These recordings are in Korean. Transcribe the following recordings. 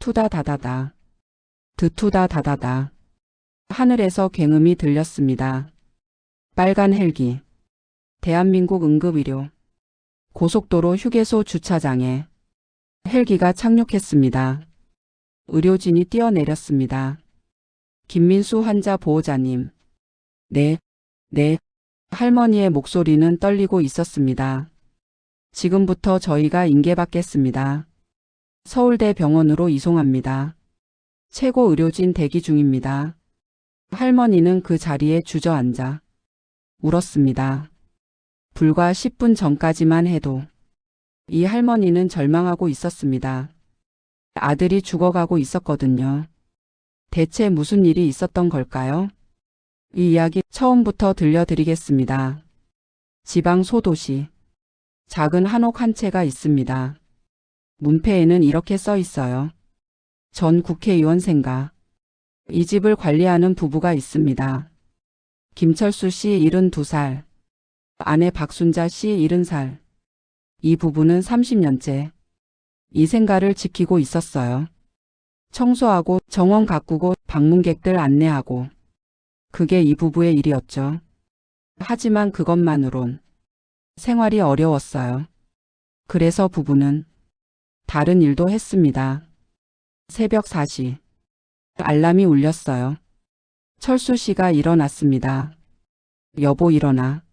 투다다다다. 드투다다다다. 하늘에서 굉음이 들렸습니다. 빨간 헬기. 대한민국 응급의료. 고속도로 휴게소 주차장에 헬기가 착륙했습니다. 의료진이 뛰어내렸습니다. 김민수 환자 보호자님. 네, 네. 할머니의 목소리는 떨리고 있었습니다. 지금부터 저희가 인계받겠습니다. 서울대 병원으로 이송합니다. 최고 의료진 대기 중입니다. 할머니는 그 자리에 주저앉아 울었습니다. 불과 10분 전까지만 해도 이 할머니는 절망하고 있었습니다. 아들이 죽어가고 있었거든요. 대체 무슨 일이 있었던 걸까요? 이 이야기 처음부터 들려드리겠습니다. 지방 소도시. 작은 한옥 한 채가 있습니다. 문패에는 이렇게 써 있어요. 전 국회의원 생가. 이 집을 관리하는 부부가 있습니다. 김철수 씨 72살, 아내 박순자 씨 70살. 이 부부는 30년째 이 생가를 지키고 있었어요. 청소하고 정원 가꾸고 방문객들 안내하고. 그게 이 부부의 일이었죠. 하지만 그것만으론 생활이 어려웠어요. 그래서 부부는 다른 일도 했습니다. 새벽 4시. 알람이 울렸어요. 철수 씨가 일어났습니다. 여보 일어나.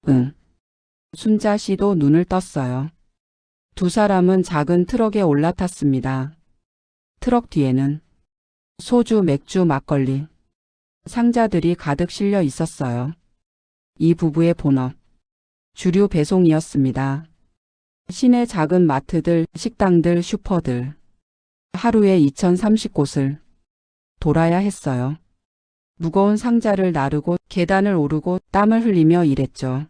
응. 순자 씨도 눈을 떴어요. 두 사람은 작은 트럭에 올라탔습니다. 트럭 뒤에는 소주, 맥주, 막걸리, 상자들이 가득 실려 있었어요. 이 부부의 본업, 주류 배송이었습니다. 시내 작은 마트들, 식당들, 슈퍼들. 하루에 2030곳을 돌아야 했어요. 무거운 상자를 나르고 계단을 오르고 땀을 흘리며 일했죠.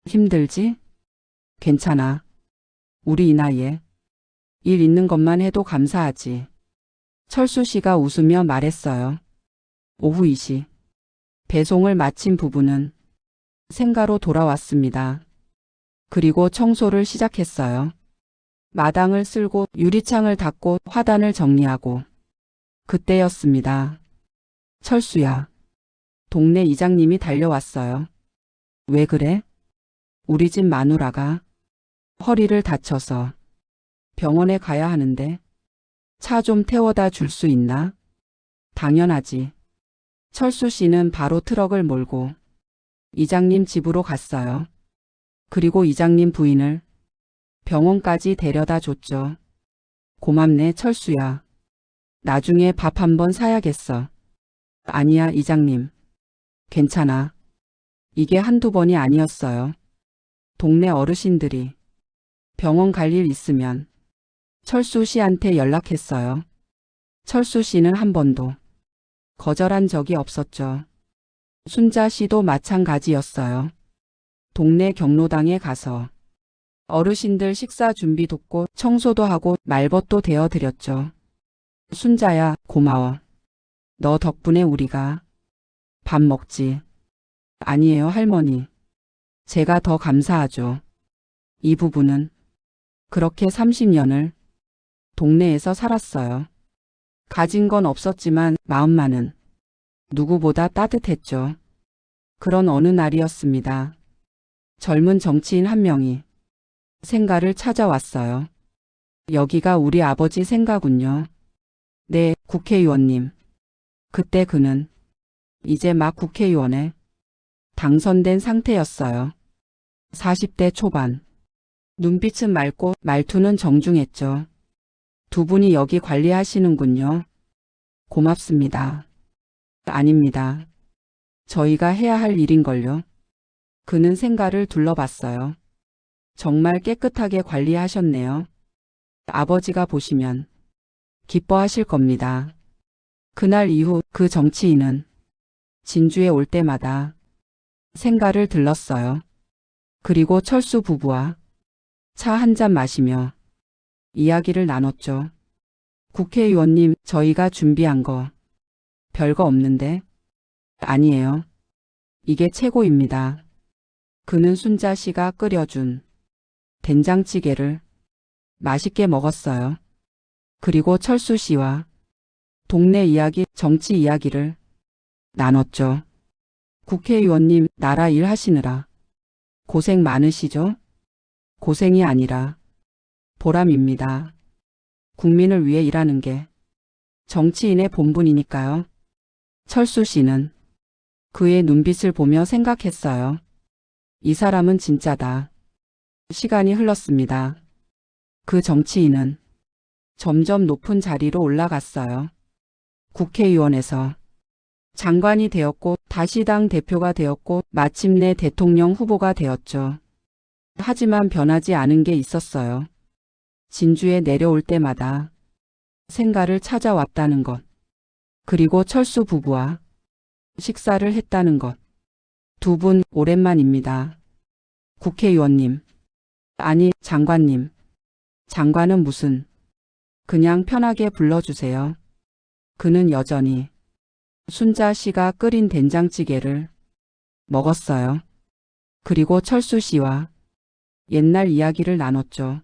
힘들지? 괜찮아. 우리 이 나이에 일 있는 것만 해도 감사하지. 철수 씨가 웃으며 말했어요. 오후 2시. 배송을 마친 부부는 생가로 돌아왔습니다. 그리고 청소를 시작했어요. 마당을 쓸고 유리창을 닦고 화단을 정리하고. 그때였습니다. 철수야. 동네 이장님이 달려왔어요. 왜 그래? 우리 집 마누라가 허리를 다쳐서 병원에 가야 하는데 차 좀 태워다 줄 수 있나? 당연하지. 철수 씨는 바로 트럭을 몰고 이장님 집으로 갔어요. 그리고 이장님 부인을 병원까지 데려다 줬죠. 고맙네 철수야. 나중에 밥 한번 사야겠어. 아니야 이장님. 괜찮아. 이게 한두 번이 아니었어요. 동네 어르신들이 병원 갈 일 있으면 철수 씨한테 연락했어요. 철수 씨는 한 번도 거절한 적이 없었죠. 순자 씨도 마찬가지였어요. 동네 경로당에 가서 어르신들 식사 준비 돕고 청소도 하고 말벗도 대어드렸죠. 순자야, 고마워. 너 덕분에 우리가 밥 먹지. 아니에요, 할머니. 제가 더 감사하죠. 이 부부는 그렇게 30년을 동네에서 살았어요. 가진 건 없었지만 마음만은 누구보다 따뜻했죠. 그런 어느 날이었습니다. 젊은 정치인 한 명이 생가를 찾아왔어요. 여기가 우리 아버지 생가군요. 네, 국회의원님. 그때 그는 이제 막 국회의원에 당선된 상태였어요. 40대 초반. 눈빛은 맑고 말투는 정중했죠. 두 분이 여기 관리하시는군요. 고맙습니다. 아닙니다. 저희가 해야 할 일인걸요. 그는 생가를 둘러봤어요. 정말 깨끗하게 관리하셨네요. 아버지가 보시면 기뻐하실 겁니다. 그날 이후 그 정치인은 진주에 올 때마다 생가를 들렀어요. 그리고 철수 부부와 차 한 잔 마시며 이야기를 나눴죠. 국회의원님, 저희가 준비한 거 별거 없는데? 아니에요. 이게 최고입니다. 그는 순자 씨가 끓여준 된장찌개를 맛있게 먹었어요. 그리고 철수 씨와 동네 이야기, 정치 이야기를 나눴죠. 국회의원님, 나라 일 하시느라 고생 많으시죠? 고생이 아니라 보람입니다. 국민을 위해 일하는 게 정치인의 본분이니까요. 철수 씨는 그의 눈빛을 보며 생각했어요. 이 사람은 진짜다. 시간이 흘렀습니다. 그 정치인은 점점 높은 자리로 올라갔어요. 국회의원에서 장관이 되었고 다시 당 대표가 되었고 마침내 대통령 후보가 되었죠. 하지만 변하지 않은 게 있었어요. 진주에 내려올 때마다 생가를 찾아왔다는 것. 그리고 철수 부부와 식사를 했다는 것. 두 분 오랜만입니다. 국회의원님. 아니, 장관님. 장관은 무슨. 그냥 편하게 불러주세요. 그는 여전히 순자 씨가 끓인 된장찌개를 먹었어요. 그리고 철수 씨와 옛날 이야기를 나눴죠.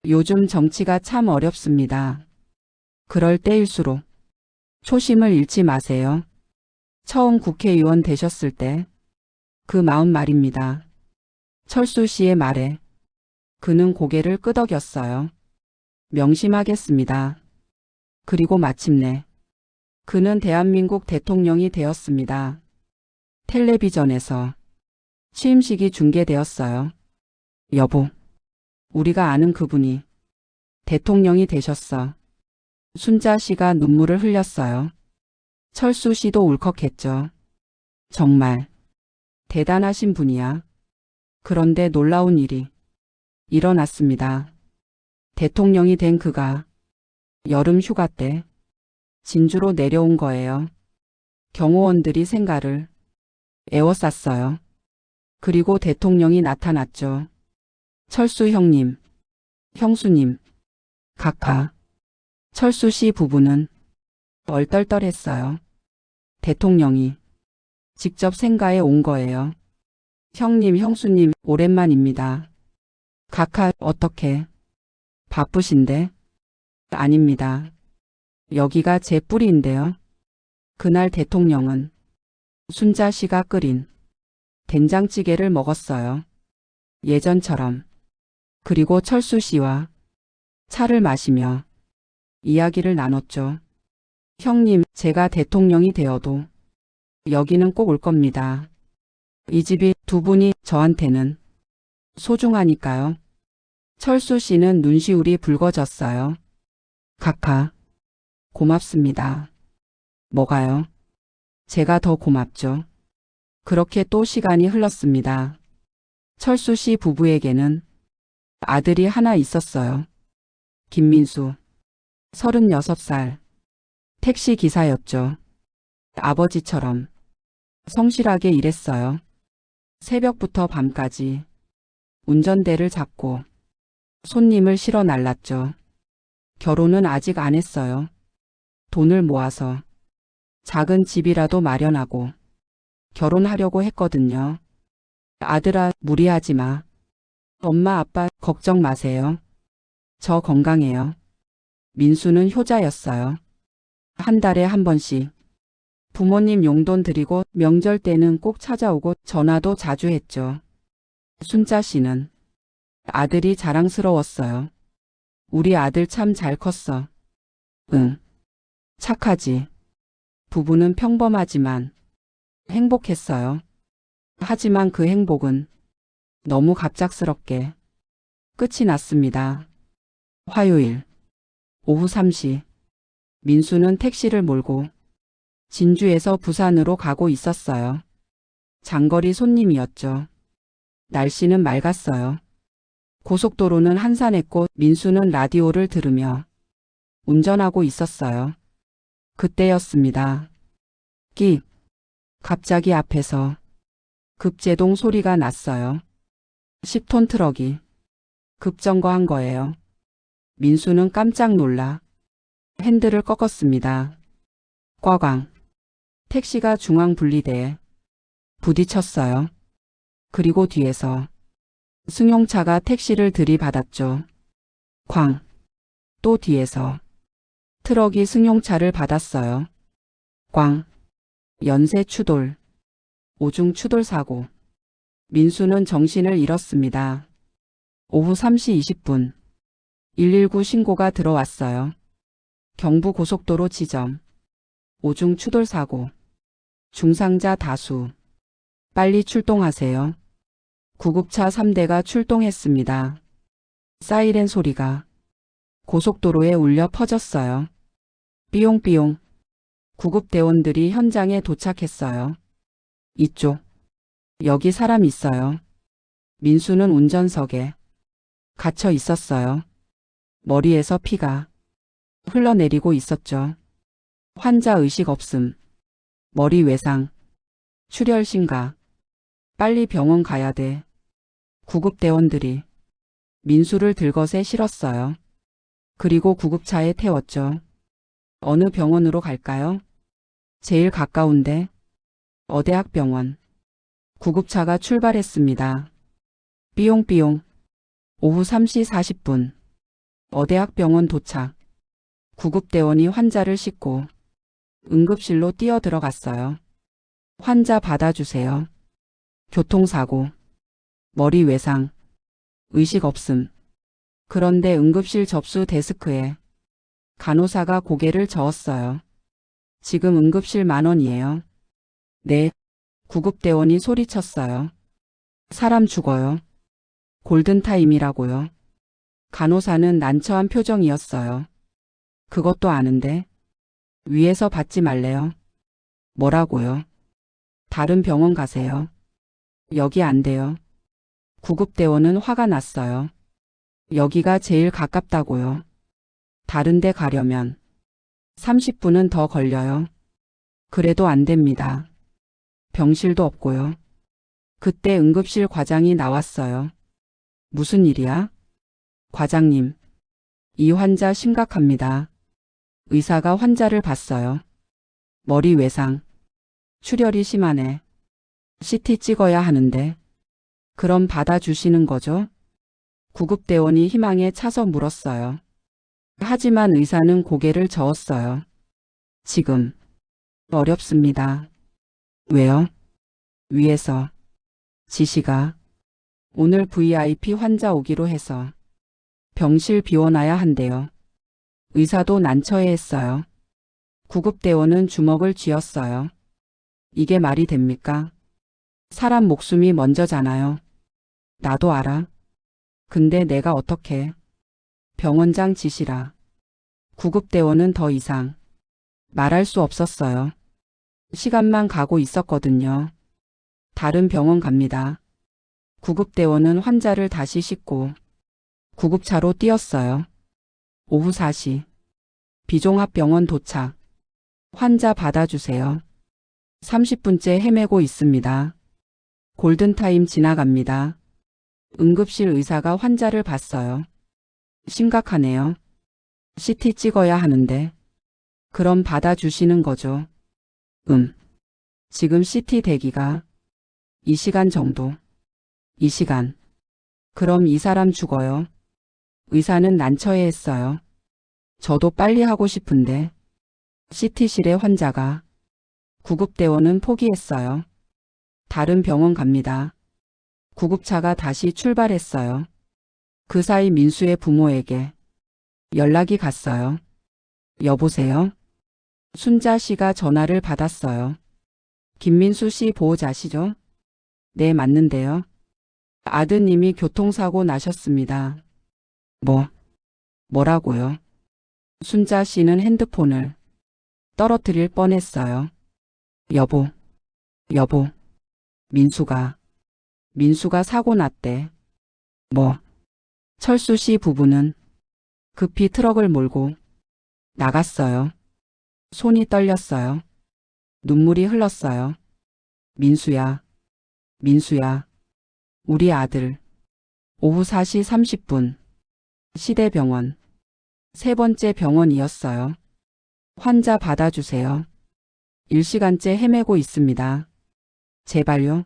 요즘 정치가 참 어렵습니다. 그럴 때일수록 초심을 잃지 마세요. 처음 국회의원 되셨을 때 그 마음 말입니다. 철수 씨의 말에 그는 고개를 끄덕였어요. 명심하겠습니다. 그리고 마침내 그는 대한민국 대통령이 되었습니다. 텔레비전에서 취임식이 중계되었어요. 여보, 우리가 아는 그분이 대통령이 되셨어. 순자 씨가 눈물을 흘렸어요. 철수 씨도 울컥했죠. 정말 대단하신 분이야. 그런데 놀라운 일이 일어났습니다. 대통령이 된 그가 여름 휴가 때 진주로 내려온 거예요. 경호원들이 생가를 에워쌌어요. 그리고 대통령이 나타났죠. 철수 형님, 형수님, 각하. 철수 씨 부부는 얼떨떨했어요. 대통령이 직접 생가에 온 거예요. 형님, 형수님, 오랜만입니다. 각하, 어떻게? 바쁘신데? 아닙니다. 여기가 제 뿌리인데요. 그날 대통령은 순자 씨가 끓인 된장찌개를 먹었어요. 예전처럼. 그리고 철수 씨와 차를 마시며 이야기를 나눴죠. 형님, 제가 대통령이 되어도 여기는 꼭 올 겁니다. 이 집이 두 분이 저한테는 소중하니까요. 철수 씨는 눈시울이 붉어졌어요. 각하, 고맙습니다. 뭐가요? 제가 더 고맙죠. 그렇게 또 시간이 흘렀습니다. 철수 씨 부부에게는 아들이 하나 있었어요. 김민수, 36살. 택시 기사였죠. 아버지처럼 성실하게 일했어요. 새벽부터 밤까지 운전대를 잡고 손님을 실어 날랐죠. 결혼은 아직 안 했어요. 돈을 모아서 작은 집이라도 마련하고 결혼하려고 했거든요. 아들아, 무리하지 마. 엄마, 아빠, 걱정 마세요. 저 건강해요. 민수는 효자였어요. 한 달에 한 번씩 부모님 용돈 드리고 명절 때는 꼭 찾아오고 전화도 자주 했죠. 순자 씨는 아들이 자랑스러웠어요. 우리 아들 참 잘 컸어. 응. 착하지. 부부는 평범하지만 행복했어요. 하지만 그 행복은 너무 갑작스럽게 끝이 났습니다. 화요일 오후 3시 민수는 택시를 몰고 진주에서 부산으로 가고 있었어요. 장거리 손님이었죠. 날씨는 맑았어요. 고속도로는 한산했고 민수는 라디오를 들으며 운전하고 있었어요. 그때였습니다. 끽. 갑자기 앞에서 급제동 소리가 났어요. 10톤 트럭이 급정거한 거예요. 민수는 깜짝 놀라 핸들을 꺾었습니다. 꽝꽝. 택시가 중앙분리대에 부딪혔어요. 그리고 뒤에서 승용차가 택시를 들이받았죠. 쾅. 또 뒤에서 트럭이 승용차를 받았어요. 꽝. 연쇄 추돌. 오중 추돌 사고. 민수는 정신을 잃었습니다. 오후 3시 20분. 119 신고가 들어왔어요. 경부고속도로 지점. 오중 추돌 사고. 중상자 다수. 빨리 출동하세요. 구급차 3대가 출동했습니다. 사이렌 소리가 고속도로에 울려 퍼졌어요. 삐용삐용. 구급대원들이 현장에 도착했어요. 이쪽. 여기 사람 있어요. 민수는 운전석에 갇혀 있었어요. 머리에서 피가 흘러내리고 있었죠. 환자 의식 없음. 머리 외상. 출혈 심각. 빨리 병원 가야 돼. 구급대원들이 민수를 들것에 실었어요. 그리고 구급차에 태웠죠. 어느 병원으로 갈까요? 제일 가까운데. 어대학병원. 구급차가 출발했습니다. 삐용삐용. 오후 3시 40분. 어대학병원 도착. 구급대원이 환자를 싣고 응급실로 뛰어들어갔어요. 환자 받아주세요. 교통사고. 머리 외상. 의식 없음. 그런데 응급실 접수 데스크에 간호사가 고개를 저었어요. 지금 응급실 10,000원이에요. 네. 구급대원이 소리쳤어요. 사람 죽어요. 골든타임이라고요. 간호사는 난처한 표정이었어요. 그것도 아는데. 위에서 받지 말래요. 뭐라고요? 다른 병원 가세요. 여기 안 돼요. 구급대원은 화가 났어요. 여기가 제일 가깝다고요. 다른 데 가려면 30분은 더 걸려요. 그래도 안 됩니다. 병실도 없고요. 그때 응급실 과장이 나왔어요. 무슨 일이야? 과장님, 이 환자 심각합니다. 의사가 환자를 봤어요. 머리 외상. 출혈이 심하네. CT 찍어야 하는데. 그럼 받아주시는 거죠? 구급대원이 희망에 차서 물었어요. 하지만 의사는 고개를 저었어요. 지금 어렵습니다. 왜요? 위에서 지시가 오늘 VIP 환자 오기로 해서 병실 비워놔야 한대요. 의사도 난처해했어요. 구급대원은 주먹을 쥐었어요. 이게 말이 됩니까? 사람 목숨이 먼저잖아요. 나도 알아. 근데 내가 어떻게? 병원장 지시라. 구급대원은 더 이상 말할 수 없었어요. 시간만 가고 있었거든요. 다른 병원 갑니다. 구급대원은 환자를 다시 싣고 구급차로 뛰었어요. 오후 4시. 비종합병원 도착. 환자 받아주세요. 30분째 헤매고 있습니다. 골든타임 지나갑니다. 응급실 의사가 환자를 봤어요. 심각하네요. CT 찍어야 하는데. 그럼 받아주시는 거죠? 지금 CT 대기가 2시간 정도. 2시간. 그럼 이 사람 죽어요. 의사는 난처해했어요. 저도 빨리 하고 싶은데. CT실의 환자가. 구급대원은 포기했어요. 다른 병원 갑니다. 구급차가 다시 출발했어요. 그 사이 민수의 부모에게 연락이 갔어요. 여보세요? 순자 씨가 전화를 받았어요. 김민수 씨 보호자시죠? 네, 맞는데요. 아드님이 교통사고 나셨습니다. 뭐라고요? 순자 씨는 핸드폰을 떨어뜨릴 뻔했어요. 여보. 민수가 사고 났대. 철수 씨 부부는 급히 트럭을 몰고 나갔어요. 손이 떨렸어요. 눈물이 흘렀어요. 민수야. 우리 아들. 오후 4시 30분. 시대병원. 세 번째 병원이었어요. 환자 받아주세요. 1시간째 헤매고 있습니다. 제발요.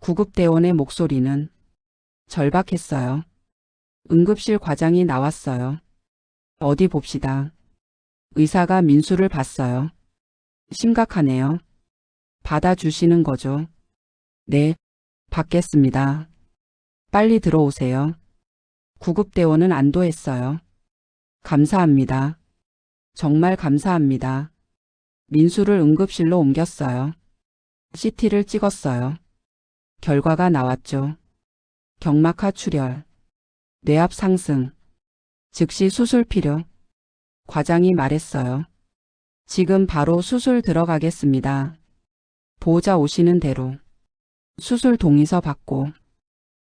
구급대원의 목소리는 절박했어요. 응급실 과장이 나왔어요. 어디 봅시다. 의사가 민수를 봤어요. 심각하네요. 받아주시는 거죠? 네, 받겠습니다. 빨리 들어오세요. 구급대원은 안도했어요. 감사합니다. 정말 감사합니다. 민수를 응급실로 옮겼어요. CT를 찍었어요. 결과가 나왔죠. 경막하 출혈, 뇌압 상승, 즉시 수술 필요. 과장이 말했어요. 지금 바로 수술 들어가겠습니다. 보호자 오시는 대로 수술 동의서 받고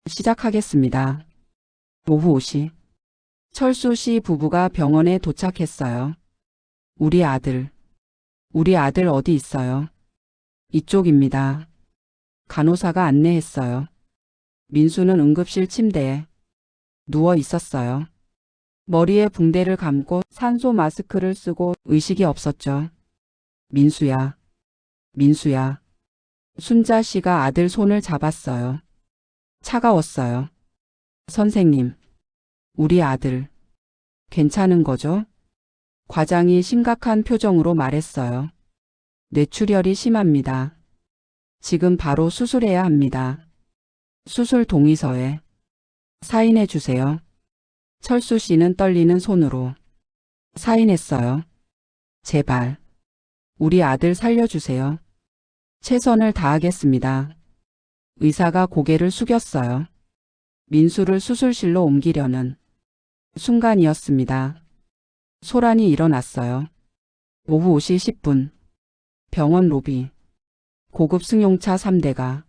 시작하겠습니다. 오후 5시 철수 씨 부부가 병원에 도착했어요. 우리 아들 어디 있어요? 이쪽입니다. 간호사가 안내했어요. 민수는 응급실 침대에 누워 있었어요. 머리에 붕대를 감고 산소 마스크를 쓰고 의식이 없었죠. 민수야, 민수야. 순자 씨가 아들 손을 잡았어요. 차가웠어요. 선생님, 우리 아들 괜찮은 거죠? 과장이 심각한 표정으로 말했어요. 뇌출혈이 심합니다. 지금 바로 수술해야 합니다. 수술 동의서에 사인해 주세요. 철수 씨는 떨리는 손으로 사인했어요. 제발, 우리 아들 살려주세요. 최선을 다하겠습니다. 의사가 고개를 숙였어요. 민수를 수술실로 옮기려는 순간이었습니다. 소란이 일어났어요. 오후 5시 10분 병원 로비 고급 승용차 3대가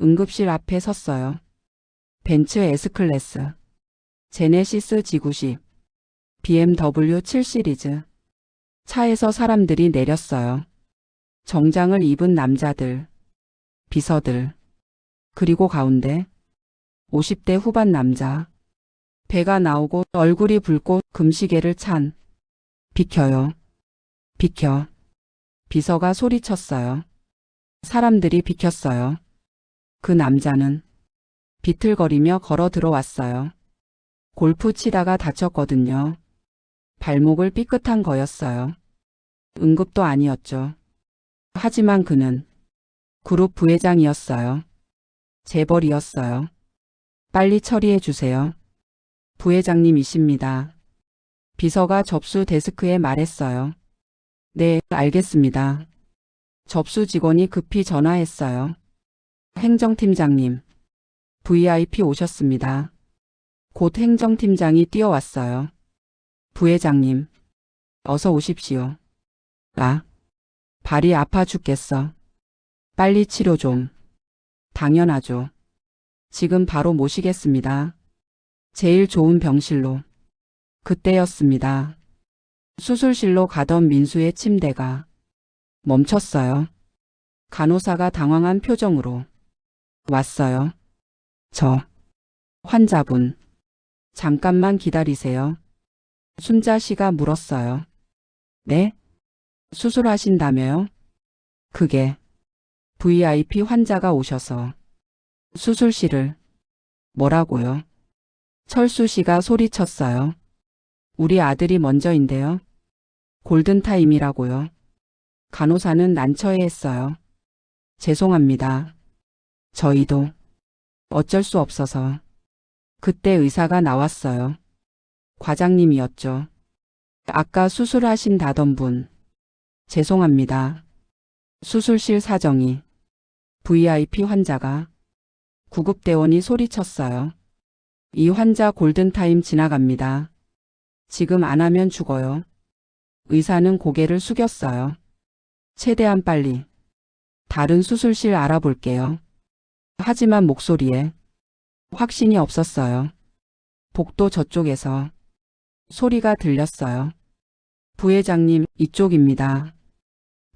응급실 앞에 섰어요. 벤츠 S클래스, 제네시스 G90, BMW 7 시리즈. 차에서 사람들이 내렸어요. 정장을 입은 남자들, 비서들, 그리고 가운데 50대 후반 남자. 배가 나오고 얼굴이 붉고 금시계를 찬. 비켜요. 비켜. 비서가 소리쳤어요. 사람들이 비켰어요. 그 남자는 비틀거리며 걸어 들어왔어요. 골프 치다가 다쳤거든요. 발목을 삐끗한 거였어요. 응급도 아니었죠. 하지만 그는 그룹 부회장이었어요. 재벌이었어요. 빨리 처리해 주세요. 부회장님이십니다. 비서가 접수 데스크에 말했어요. 네, 알겠습니다. 접수 직원이 급히 전화했어요. 행정팀장님, VIP 오셨습니다. 곧 행정팀장이 뛰어왔어요. 부회장님, 어서 오십시오. 아, 발이 아파 죽겠어. 빨리 치료 좀. 당연하죠. 지금 바로 모시겠습니다. 제일 좋은 병실로. 그때였습니다. 수술실로 가던 민수의 침대가 멈췄어요. 간호사가 당황한 표정으로 왔어요. 저 환자분 잠깐만 기다리세요. 순자 씨가 물었어요. 네? 수술하신다며요? 그게 VIP 환자가 오셔서 수술실을 뭐라고요? 철수 씨가 소리쳤어요. 우리 아들이 먼저인데요. 골든타임이라고요. 간호사는 난처해했어요. 죄송합니다. 저희도 어쩔 수 없어서. 그때 의사가 나왔어요. 과장님이었죠. 아까 수술하신다던 분. 죄송합니다. 수술실 사정이. VIP 환자가. 구급대원이 소리쳤어요. 이 환자 골든타임 지나갑니다. 지금 안 하면 죽어요. 의사는 고개를 숙였어요. 최대한 빨리. 다른 수술실 알아볼게요. 하지만 목소리에 확신이 없었어요. 복도 저쪽에서 소리가 들렸어요. 부회장님, 이쪽입니다.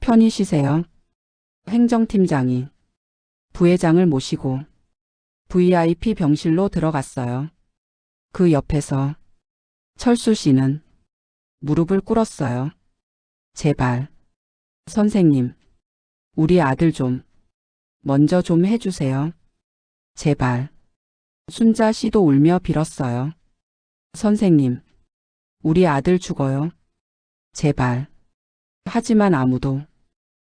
편히 쉬세요. 행정팀장이 부회장을 모시고 VIP 병실로 들어갔어요. 그 옆에서 철수 씨는 무릎을 꿇었어요. 제발, 선생님, 우리 아들 좀 먼저 좀 해주세요. 제발. 순자 씨도 울며 빌었어요. 선생님, 우리 아들 죽어요. 제발. 하지만 아무도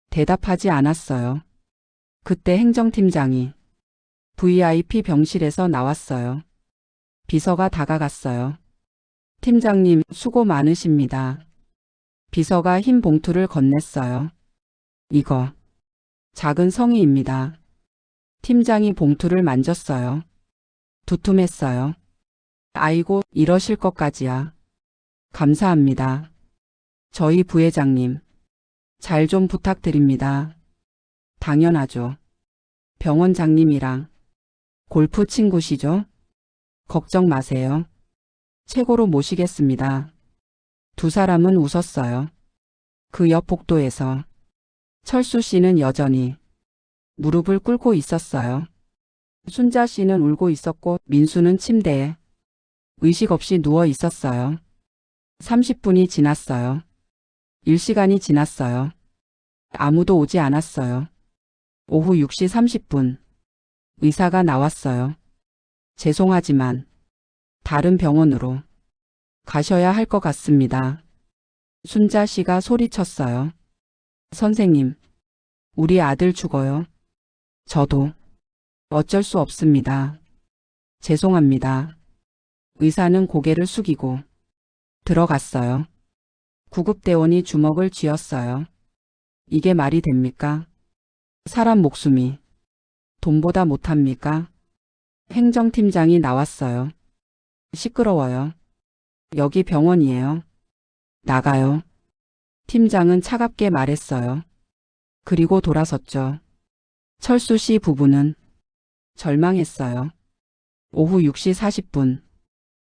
대답하지 않았어요. 그때 행정팀장이 VIP 병실에서 나왔어요. 비서가 다가갔어요. 팀장님, 수고 많으십니다. 비서가 흰 봉투를 건넸어요. 이거 작은 성의입니다. 팀장이 봉투를 만졌어요. 두툼했어요. 아이고, 이러실 것까지야. 감사합니다. 저희 부회장님, 잘 좀 부탁드립니다. 당연하죠. 병원장님이랑 골프 친구시죠? 걱정 마세요. 최고로 모시겠습니다. 두 사람은 웃었어요. 그 옆 복도에서 철수 씨는 여전히 무릎을 꿇고 있었어요. 순자 씨는 울고 있었고 민수는 침대에 의식 없이 누워 있었어요. 30분이 지났어요. 일시간이 지났어요. 아무도 오지 않았어요. 오후 6시 30분. 의사가 나왔어요. 죄송하지만 다른 병원으로 가셔야 할 것 같습니다. 순자 씨가 소리쳤어요. 선생님, 우리 아들 죽어요. 저도 어쩔 수 없습니다. 죄송합니다. 의사는 고개를 숙이고 들어갔어요. 구급대원이 주먹을 쥐었어요. 이게 말이 됩니까? 사람 목숨이 돈보다 못합니까? 행정팀장이 나왔어요. 시끄러워요. 여기 병원이에요. 나가요. 팀장은 차갑게 말했어요. 그리고 돌아섰죠. 철수 씨 부부는 절망했어요. 오후 6시 40분.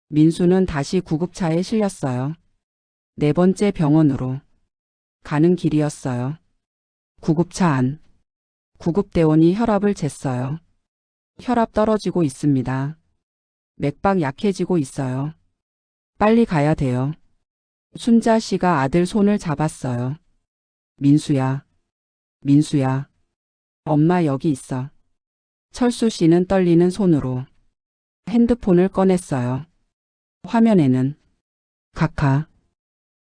민수는 다시 구급차에 실렸어요. 네 번째 병원으로 가는 길이었어요. 구급차 안. 구급대원이 혈압을 쟀어요. 혈압 떨어지고 있습니다. 맥박 약해지고 있어요. 빨리 가야 돼요. 순자 씨가 아들 손을 잡았어요. 민수야. 민수야. 엄마 여기 있어. 철수 씨는 떨리는 손으로 핸드폰을 꺼냈어요. 화면에는 카카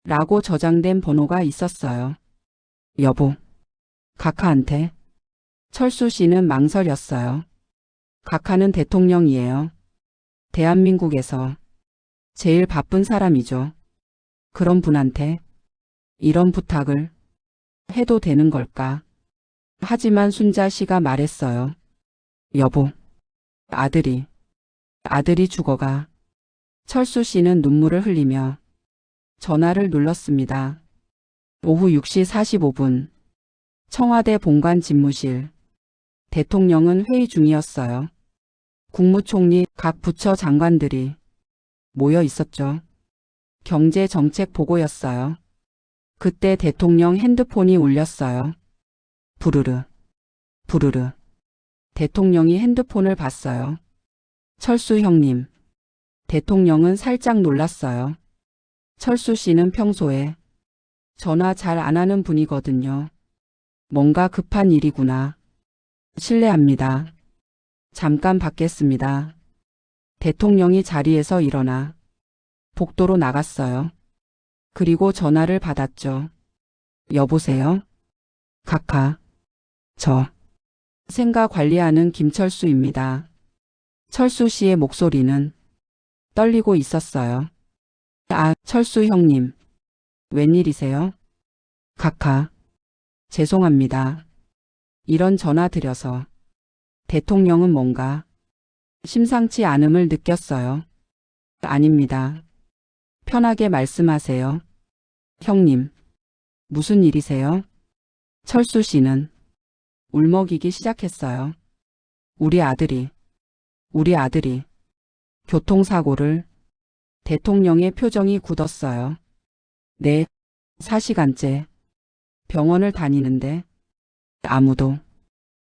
라고 저장된 번호가 있었어요. 여보. 카카한테. 철수 씨는 망설였어요. 카카는 대통령이에요. 대한민국에서 제일 바쁜 사람이죠. 그런 분한테 이런 부탁을 해도 되는 걸까? 하지만 순자 씨가 말했어요. 여보, 아들이 죽어가. 철수 씨는 눈물을 흘리며 전화를 눌렀습니다. 오후 6시 45분. 청와대 본관 집무실. 대통령은 회의 중이었어요. 국무총리, 각 부처 장관들이 모여 있었죠. 경제정책 보고였어요. 그때 대통령 핸드폰이 울렸어요. 부르르, 부르르. 대통령이 핸드폰을 봤어요. 철수 형님. 대통령은 살짝 놀랐어요. 철수 씨는 평소에 전화 잘 안 하는 분이거든요. 뭔가 급한 일이구나. 실례합니다. 잠깐 받겠습니다. 대통령이 자리에서 일어나 복도로 나갔어요. 그리고 전화를 받았죠. 여보세요? 카카. 저 생가 관리하는 김철수입니다. 철수 씨의 목소리는 떨리고 있었어요. 아, 철수 형님. 웬일이세요? 카카. 죄송합니다. 이런 전화 드려서. 대통령은 뭔가 심상치 않음을 느꼈어요. 아닙니다. 편하게 말씀하세요. 형님. 무슨 일이세요? 철수 씨는 울먹이기 시작했어요. 우리 아들이 교통사고를. 대통령의 표정이 굳었어요. 네, 4시간째 병원을 다니는데 아무도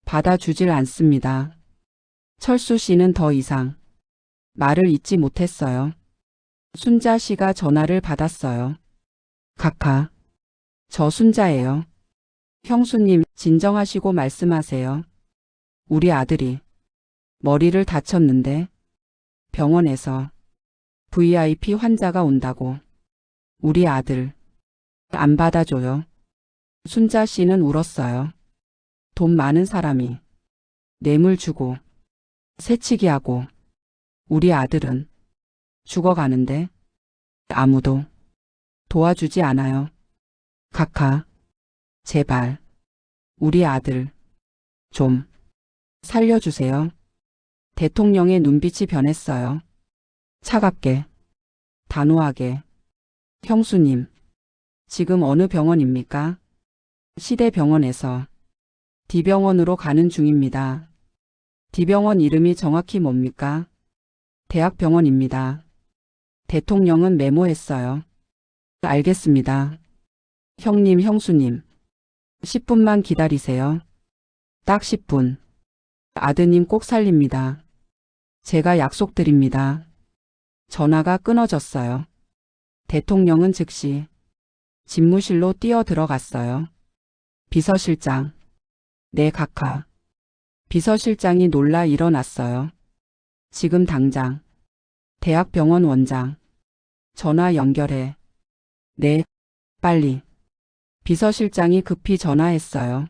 받아주질 않습니다. 철수 씨는 더 이상 말을 잇지 못했어요. 순자 씨가 전화를 받았어요. 카카. 저 순자예요. 형수님, 진정하시고 말씀하세요. 우리 아들이 머리를 다쳤는데 병원에서 VIP 환자가 온다고. 우리 아들 안 받아줘요. 순자 씨는 울었어요. 돈 많은 사람이 뇌물 주고 새치기 하고 우리 아들은 죽어가는데 아무도 도와주지 않아요. 카카, 제발 우리 아들 좀 살려주세요. 대통령의 눈빛이 변했어요. 차갑게, 단호하게. 형수님, 지금 어느 병원입니까? 시대병원에서 D병원으로 가는 중입니다. D병원 이름이 정확히 뭡니까? 대학병원입니다. 대통령은 메모했어요. 알겠습니다. 형님, 형수님. 10분만 기다리세요. 딱 10분. 아드님 꼭 살립니다. 제가 약속드립니다. 전화가 끊어졌어요. 대통령은 즉시 집무실로 뛰어 들어갔어요. 비서실장. 네, 카카. 비서실장이 놀라 일어났어요. 지금 당장. 대학병원 원장. 전화 연결해. 네, 빨리. 비서실장이 급히 전화했어요.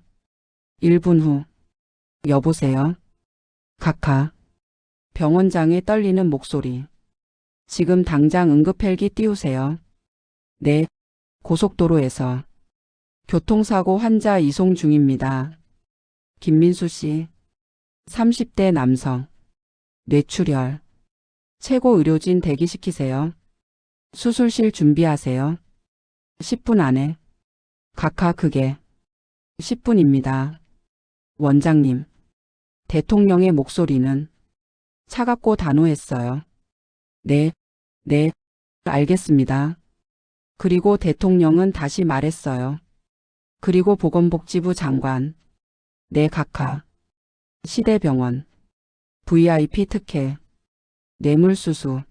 1분 후. 여보세요? 카카. 병원장의 떨리는 목소리. 지금 당장 응급헬기 띄우세요. 네, 고속도로에서 교통사고 환자 이송 중입니다. 김민수 씨, 30대 남성, 뇌출혈, 최고 의료진 대기시키세요. 수술실 준비하세요. 10분 안에. 카카 그게 10분입니다. 원장님, 대통령의 목소리는 차갑고 단호했어요. 네, 네, 알겠습니다. 그리고 대통령은 다시 말했어요. 그리고 보건복지부 장관. 네, 카카. 시대병원. VIP 특혜. 뇌물수수.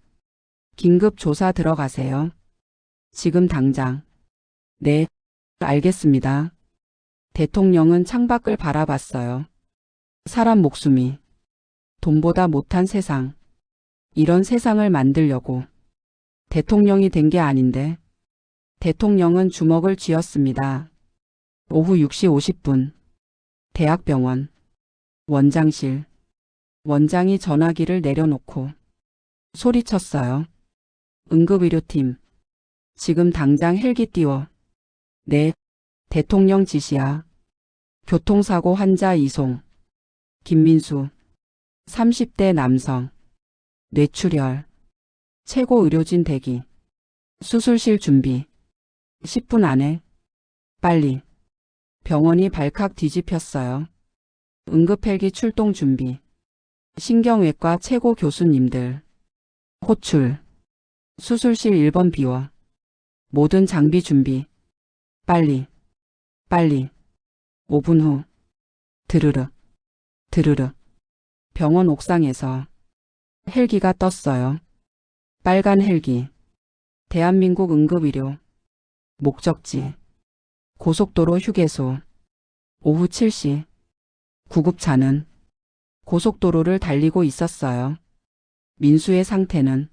긴급조사 들어가세요. 지금 당장. 네, 알겠습니다. 대통령은 창밖을 바라봤어요. 사람 목숨이 돈보다 못한 세상. 이런 세상을 만들려고 대통령이 된 게 아닌데. 대통령은 주먹을 쥐었습니다. 오후 6시 50분. 대학병원. 원장실. 원장이 전화기를 내려놓고 소리쳤어요. 응급의료팀. 지금 당장 헬기 띄워. 네, 대통령 지시야. 교통사고 환자 이송. 김민수. 30대 남성. 뇌출혈. 최고 의료진 대기. 수술실 준비. 10분 안에. 빨리. 병원이 발칵 뒤집혔어요. 응급헬기 출동 준비. 신경외과 최고 교수님들. 호출. 수술실 1번 비워. 모든 장비 준비. 빨리. 빨리. 5분 후. 드르륵. 드르륵. 병원 옥상에서 헬기가 떴어요. 빨간 헬기. 대한민국 응급의료. 목적지. 고속도로 휴게소. 오후 7시. 구급차는 고속도로를 달리고 있었어요. 민수의 상태는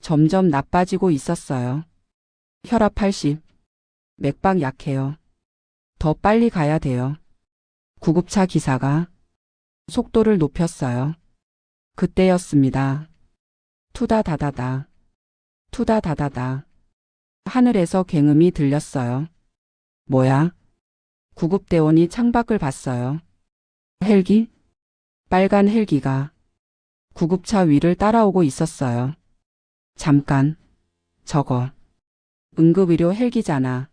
점점 나빠지고 있었어요. 혈압 80. 맥박 약해요. 더 빨리 가야 돼요. 구급차 기사가 속도를 높였어요. 그때였습니다. 투다다다다. 투다다다다. 하늘에서 굉음이 들렸어요. 뭐야? 구급대원이 창밖을 봤어요. 헬기? 빨간 헬기가 구급차 위를 따라오고 있었어요. 잠깐. 저거. 응급의료 헬기잖아.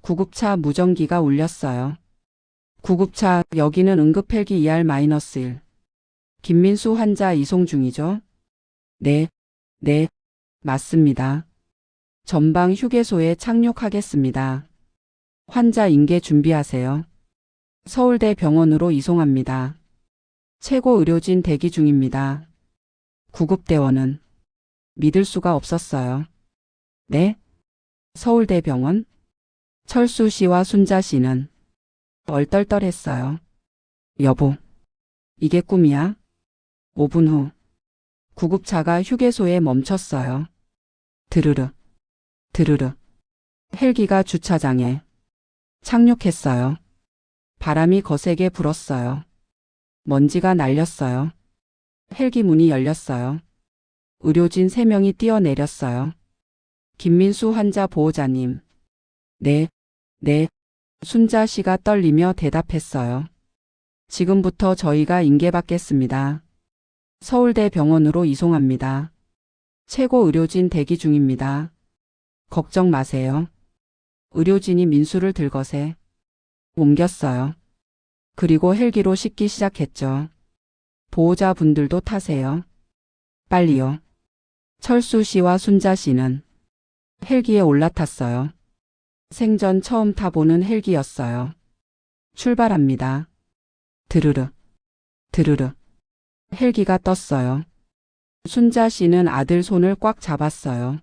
구급차 무전기가 울렸어요. 구급차, 여기는 응급헬기 ER-1. 김민수 환자 이송 중이죠? 네, 네, 맞습니다. 전방 휴게소에 착륙하겠습니다. 환자 인계 준비하세요. 서울대 병원으로 이송합니다. 최고 의료진 대기 중입니다. 구급대원은 믿을 수가 없었어요. 네? 서울대병원? 철수 씨와 순자 씨는 얼떨떨했어요. 여보, 이게 꿈이야? 5분 후 구급차가 휴게소에 멈췄어요. 드르륵, 드르륵. 헬기가 주차장에 착륙했어요. 바람이 거세게 불었어요. 먼지가 날렸어요. 헬기 문이 열렸어요. 의료진 3명이 뛰어내렸어요. 김민수 환자 보호자님. 네, 네. 순자 씨가 떨리며 대답했어요. 지금부터 저희가 인계받겠습니다. 서울대 병원으로 이송합니다. 최고 의료진 대기 중입니다. 걱정 마세요. 의료진이 민수를 들것에 옮겼어요. 그리고 헬기로 싣기 시작했죠. 보호자분들도 타세요. 빨리요. 철수 씨와 순자 씨는 헬기에 올라탔어요. 생전 처음 타보는 헬기였어요. 출발합니다. 드르르, 드르르. 헬기가 떴어요. 순자 씨는 아들 손을 꽉 잡았어요.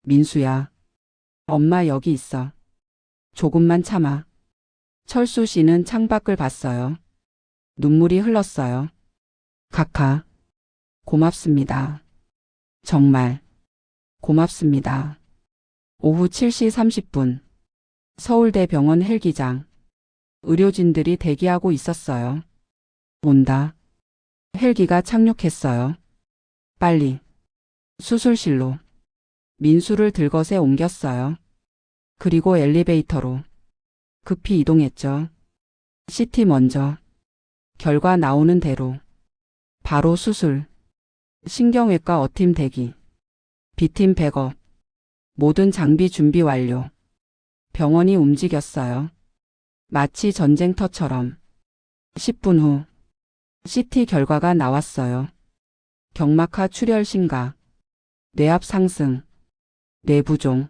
민수야. 엄마 여기 있어. 조금만 참아. 철수 씨는 창밖을 봤어요. 눈물이 흘렀어요. 카카. 고맙습니다. 정말. 고맙습니다. 오후 7시 30분. 서울대병원 헬기장. 의료진들이 대기하고 있었어요. 온다. 헬기가 착륙했어요. 빨리. 수술실로. 민수를 들것에 옮겼어요. 그리고 엘리베이터로. 급히 이동했죠. CT 먼저. 결과 나오는 대로. 바로 수술. 신경외과 A팀 대기. B팀 백업. 모든 장비 준비 완료. 병원이 움직였어요. 마치 전쟁터처럼. 10분 후. CT 결과가 나왔어요. 경막하 출혈 심각. 뇌압 상승. 뇌부종.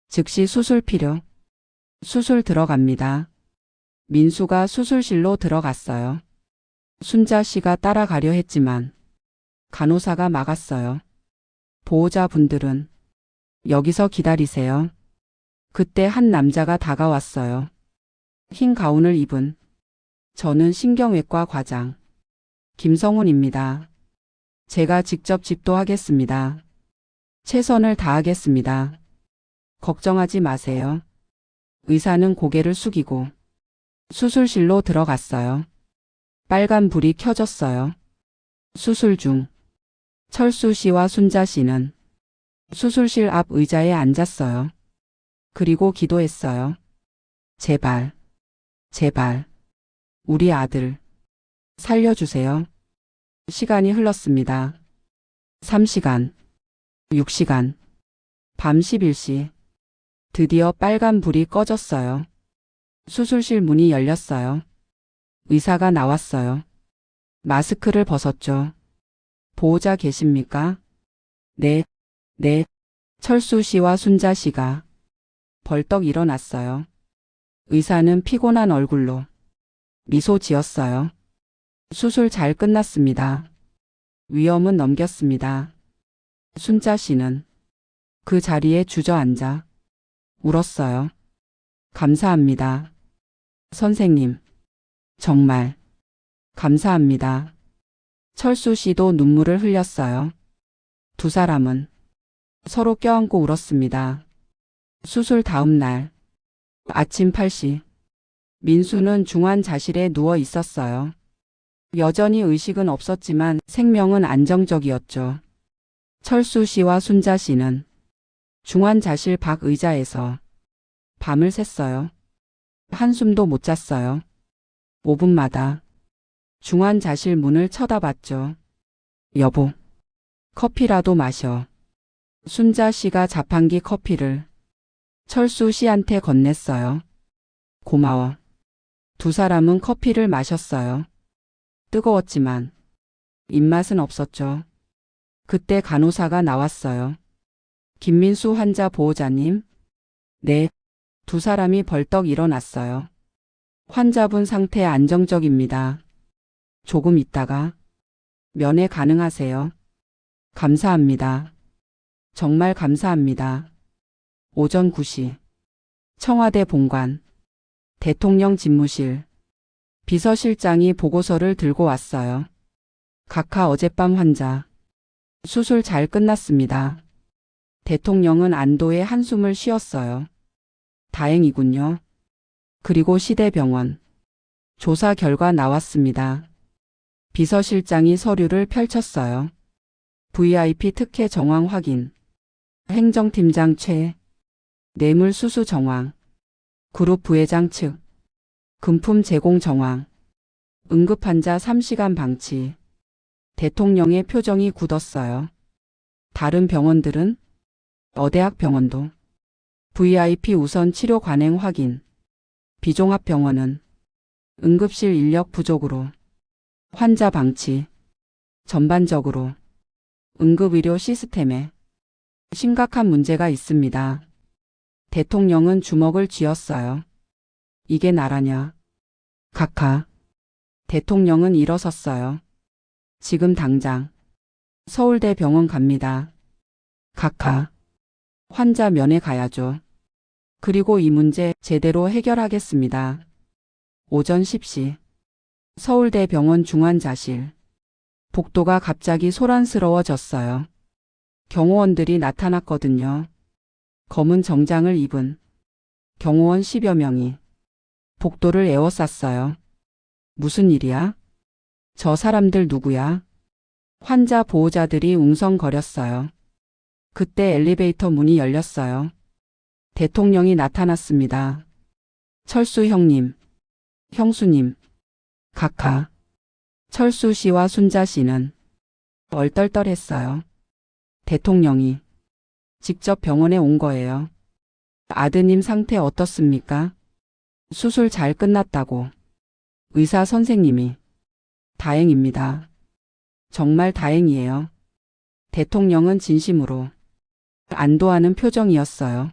즉시 수술 필요. 수술 들어갑니다. 민수가 수술실로 들어갔어요. 순자 씨가 따라가려 했지만 간호사가 막았어요. 보호자분들은 여기서 기다리세요. 그때 한 남자가 다가왔어요. 흰 가운을 입은 저는 신경외과 과장 김성훈입니다. 제가 직접 집도하겠습니다. 최선을 다하겠습니다. 걱정하지 마세요. 의사는 고개를 숙이고 수술실로 들어갔어요. 빨간 불이 켜졌어요. 수술 중. 철수 씨와 순자 씨는 수술실 앞 의자에 앉았어요. 그리고 기도했어요. 제발, 제발, 우리 아들, 살려주세요. 시간이 흘렀습니다. 3시간, 6시간, 밤 11시. 드디어 빨간 불이 꺼졌어요. 수술실 문이 열렸어요. 의사가 나왔어요. 마스크를 벗었죠. 보호자 계십니까? 네, 네. 철수 씨와 순자 씨가 벌떡 일어났어요. 의사는 피곤한 얼굴로 미소 지었어요. 수술 잘 끝났습니다. 위험은 넘겼습니다. 순자 씨는 그 자리에 주저앉아 울었어요. 감사합니다. 선생님. 정말 감사합니다. 철수 씨도 눈물을 흘렸어요. 두 사람은 서로 껴안고 울었습니다. 수술 다음 날 아침 8시 민수는 중환자실에 누워 있었어요. 여전히 의식은 없었지만 생명은 안정적이었죠. 철수 씨와 순자 씨는 중환자실 밖 의자에서 밤을 샜어요. 한숨도 못 잤어요. 5분마다 중환자실 문을 쳐다봤죠. 여보, 커피라도 마셔. 순자 씨가 자판기 커피를 철수 씨한테 건넸어요. 고마워. 두 사람은 커피를 마셨어요. 뜨거웠지만 입맛은 없었죠. 그때 간호사가 나왔어요. 김민수 환자 보호자님. 네. 두 사람이 벌떡 일어났어요. 환자분 상태 안정적입니다. 조금 있다가 면회 가능하세요. 감사합니다. 정말 감사합니다. 오전 9시. 청와대 본관. 대통령 집무실. 비서실장이 보고서를 들고 왔어요. 각하 어젯밤 환자. 수술 잘 끝났습니다. 대통령은 안도의 한숨을 쉬었어요. 다행이군요. 그리고 시대병원. 조사 결과 나왔습니다. 비서실장이 서류를 펼쳤어요. VIP 특혜 정황 확인. 행정팀장 최. 뇌물 수수 정황. 그룹 부회장 측. 금품 제공 정황. 응급환자 3시간 방치. 대통령의 표정이 굳었어요. 다른 병원들은? 어대학병원도. VIP 우선 치료 관행 확인. 비종합병원은 응급실 인력 부족으로 환자 방치. 전반적으로 응급의료 시스템에 심각한 문제가 있습니다. 대통령은 주먹을 쥐었어요. 이게 나라냐? 각하. 대통령은 일어섰어요. 지금 당장 서울대병원 갑니다. 각하. 환자 면회 가야죠. 그리고 이 문제 제대로 해결하겠습니다. 오전 10시. 서울대병원 중환자실. 복도가 갑자기 소란스러워졌어요. 경호원들이 나타났거든요. 검은 정장을 입은 경호원 10여 명이 복도를 에워쌌어요. 무슨 일이야? 저 사람들 누구야? 환자 보호자들이 웅성거렸어요. 그때 엘리베이터 문이 열렸어요. 대통령이 나타났습니다. 철수 형님, 형수님, 각하. 철수 씨와 순자 씨는 얼떨떨했어요. 대통령이 직접 병원에 온 거예요. 아드님 상태 어떻습니까? 수술 잘 끝났다고. 의사 선생님이. 다행입니다. 정말 다행이에요. 대통령은 진심으로 안도하는 표정이었어요.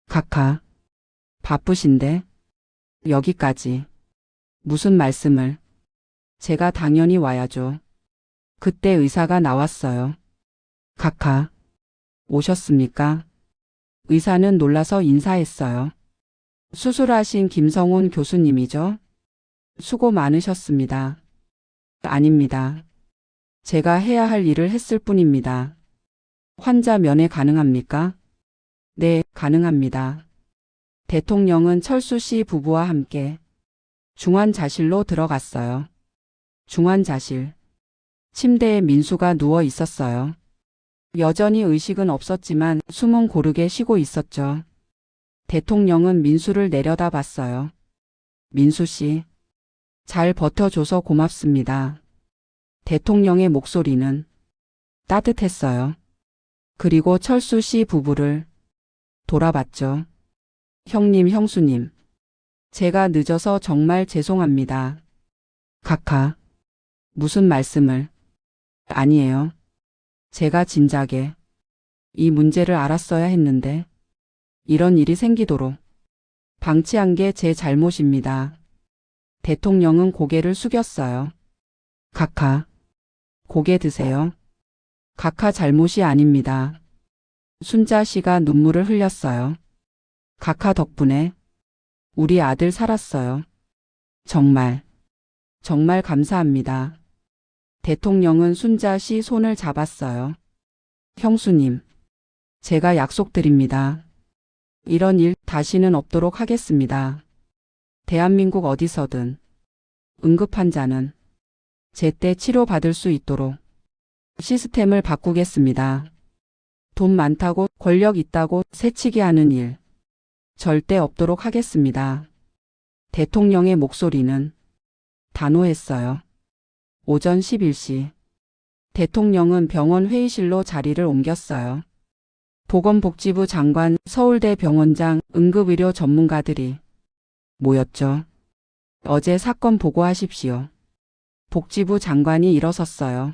각하. 바쁘신데? 여기까지. 무슨 말씀을? 제가 당연히 와야죠. 그때 의사가 나왔어요. 각하. 오셨습니까? 의사는 놀라서 인사했어요. 수술하신 김성훈 교수님이죠? 수고 많으셨습니다. 아닙니다. 제가 해야 할 일을 했을 뿐입니다. 환자 면회 가능합니까? 네, 가능합니다. 대통령은 철수 씨 부부와 함께 중환자실로 들어갔어요. 중환자실. 침대에 민수가 누워 있었어요. 여전히 의식은 없었지만 숨은 고르게 쉬고 있었죠. 대통령은 민수를 내려다봤어요. 민수 씨, 잘 버텨줘서 고맙습니다. 대통령의 목소리는 따뜻했어요. 그리고 철수 씨 부부를 돌아봤죠. 형님, 형수님. 제가 늦어서 정말 죄송합니다. 각하. 무슨 말씀을? 아니에요. 제가 진작에 이 문제를 알았어야 했는데 이런 일이 생기도록 방치한 게 제 잘못입니다. 대통령은 고개를 숙였어요. 각하. 고개 드세요. 각하 잘못이 아닙니다. 순자 씨가 눈물을 흘렸어요. 각하 덕분에 우리 아들 살았어요. 정말, 정말 감사합니다. 대통령은 순자 씨 손을 잡았어요. 형수님, 제가 약속드립니다. 이런 일 다시는 없도록 하겠습니다. 대한민국 어디서든 응급환자는 제때 치료받을 수 있도록 시스템을 바꾸겠습니다. 돈 많다고 권력 있다고 새치기 하는 일 절대 없도록 하겠습니다. 대통령의 목소리는 단호했어요. 오전 11시. 대통령은 병원 회의실로 자리를 옮겼어요. 보건복지부 장관, 서울대 병원장, 응급의료 전문가들이 모였죠. 어제 사건 보고하십시오. 복지부 장관이 일어섰어요.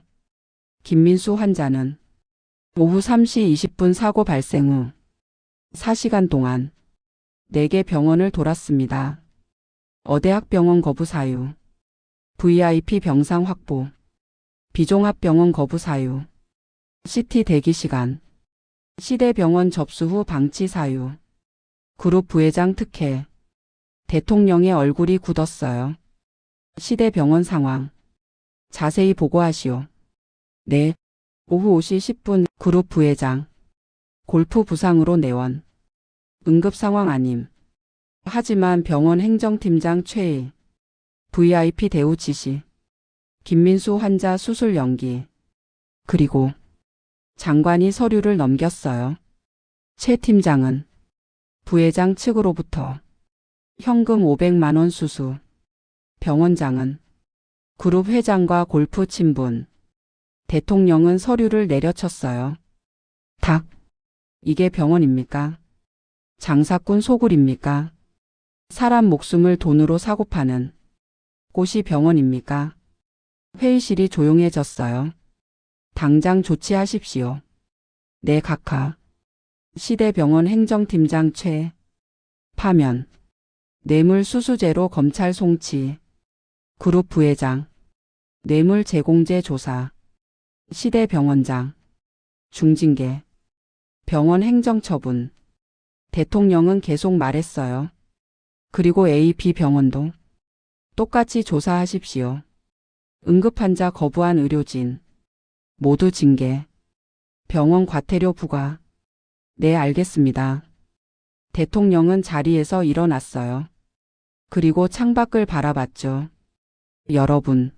김민수 환자는 오후 3시 20분 사고 발생 후 4시간 동안 4개 병원을 돌았습니다. 어대학병원 거부 사유, VIP 병상 확보, 비종합병원 거부 사유, CT 대기 시간, 시대병원 접수 후 방치 사유, 그룹 부회장 특혜. 대통령의 얼굴이 굳었어요. 시대병원 상황. 자세히 보고하시오. 네. 오후 5시 10분 그룹 부회장. 골프 부상으로 내원. 응급 상황 아님. 하지만 병원 행정팀장 최일, VIP 대우 지시, 김민수 환자 수술 연기, 그리고 장관이 서류를 넘겼어요. 최 팀장은 부회장 측으로부터 현금 500만 원 수수, 병원장은 그룹 회장과 골프 친분, 대통령은 서류를 내려쳤어요. 닭, 이게 병원입니까? 장사꾼 소굴입니까? 사람 목숨을 돈으로 사고 파는 곳이 병원입니까? 회의실이 조용해졌어요. 당장 조치하십시오. 네, 각하. 시대병원 행정팀장 최. 파면. 뇌물수수죄로 검찰 송치. 그룹 부회장. 뇌물제공죄 조사. 시대병원장. 중징계. 병원 행정처분. 대통령은 계속 말했어요. 그리고 AP 병원도 똑같이 조사하십시오. 응급환자 거부한 의료진 모두 징계. 병원 과태료 부과. 네, 알겠습니다. 대통령은 자리에서 일어났어요. 그리고 창밖을 바라봤죠. 여러분,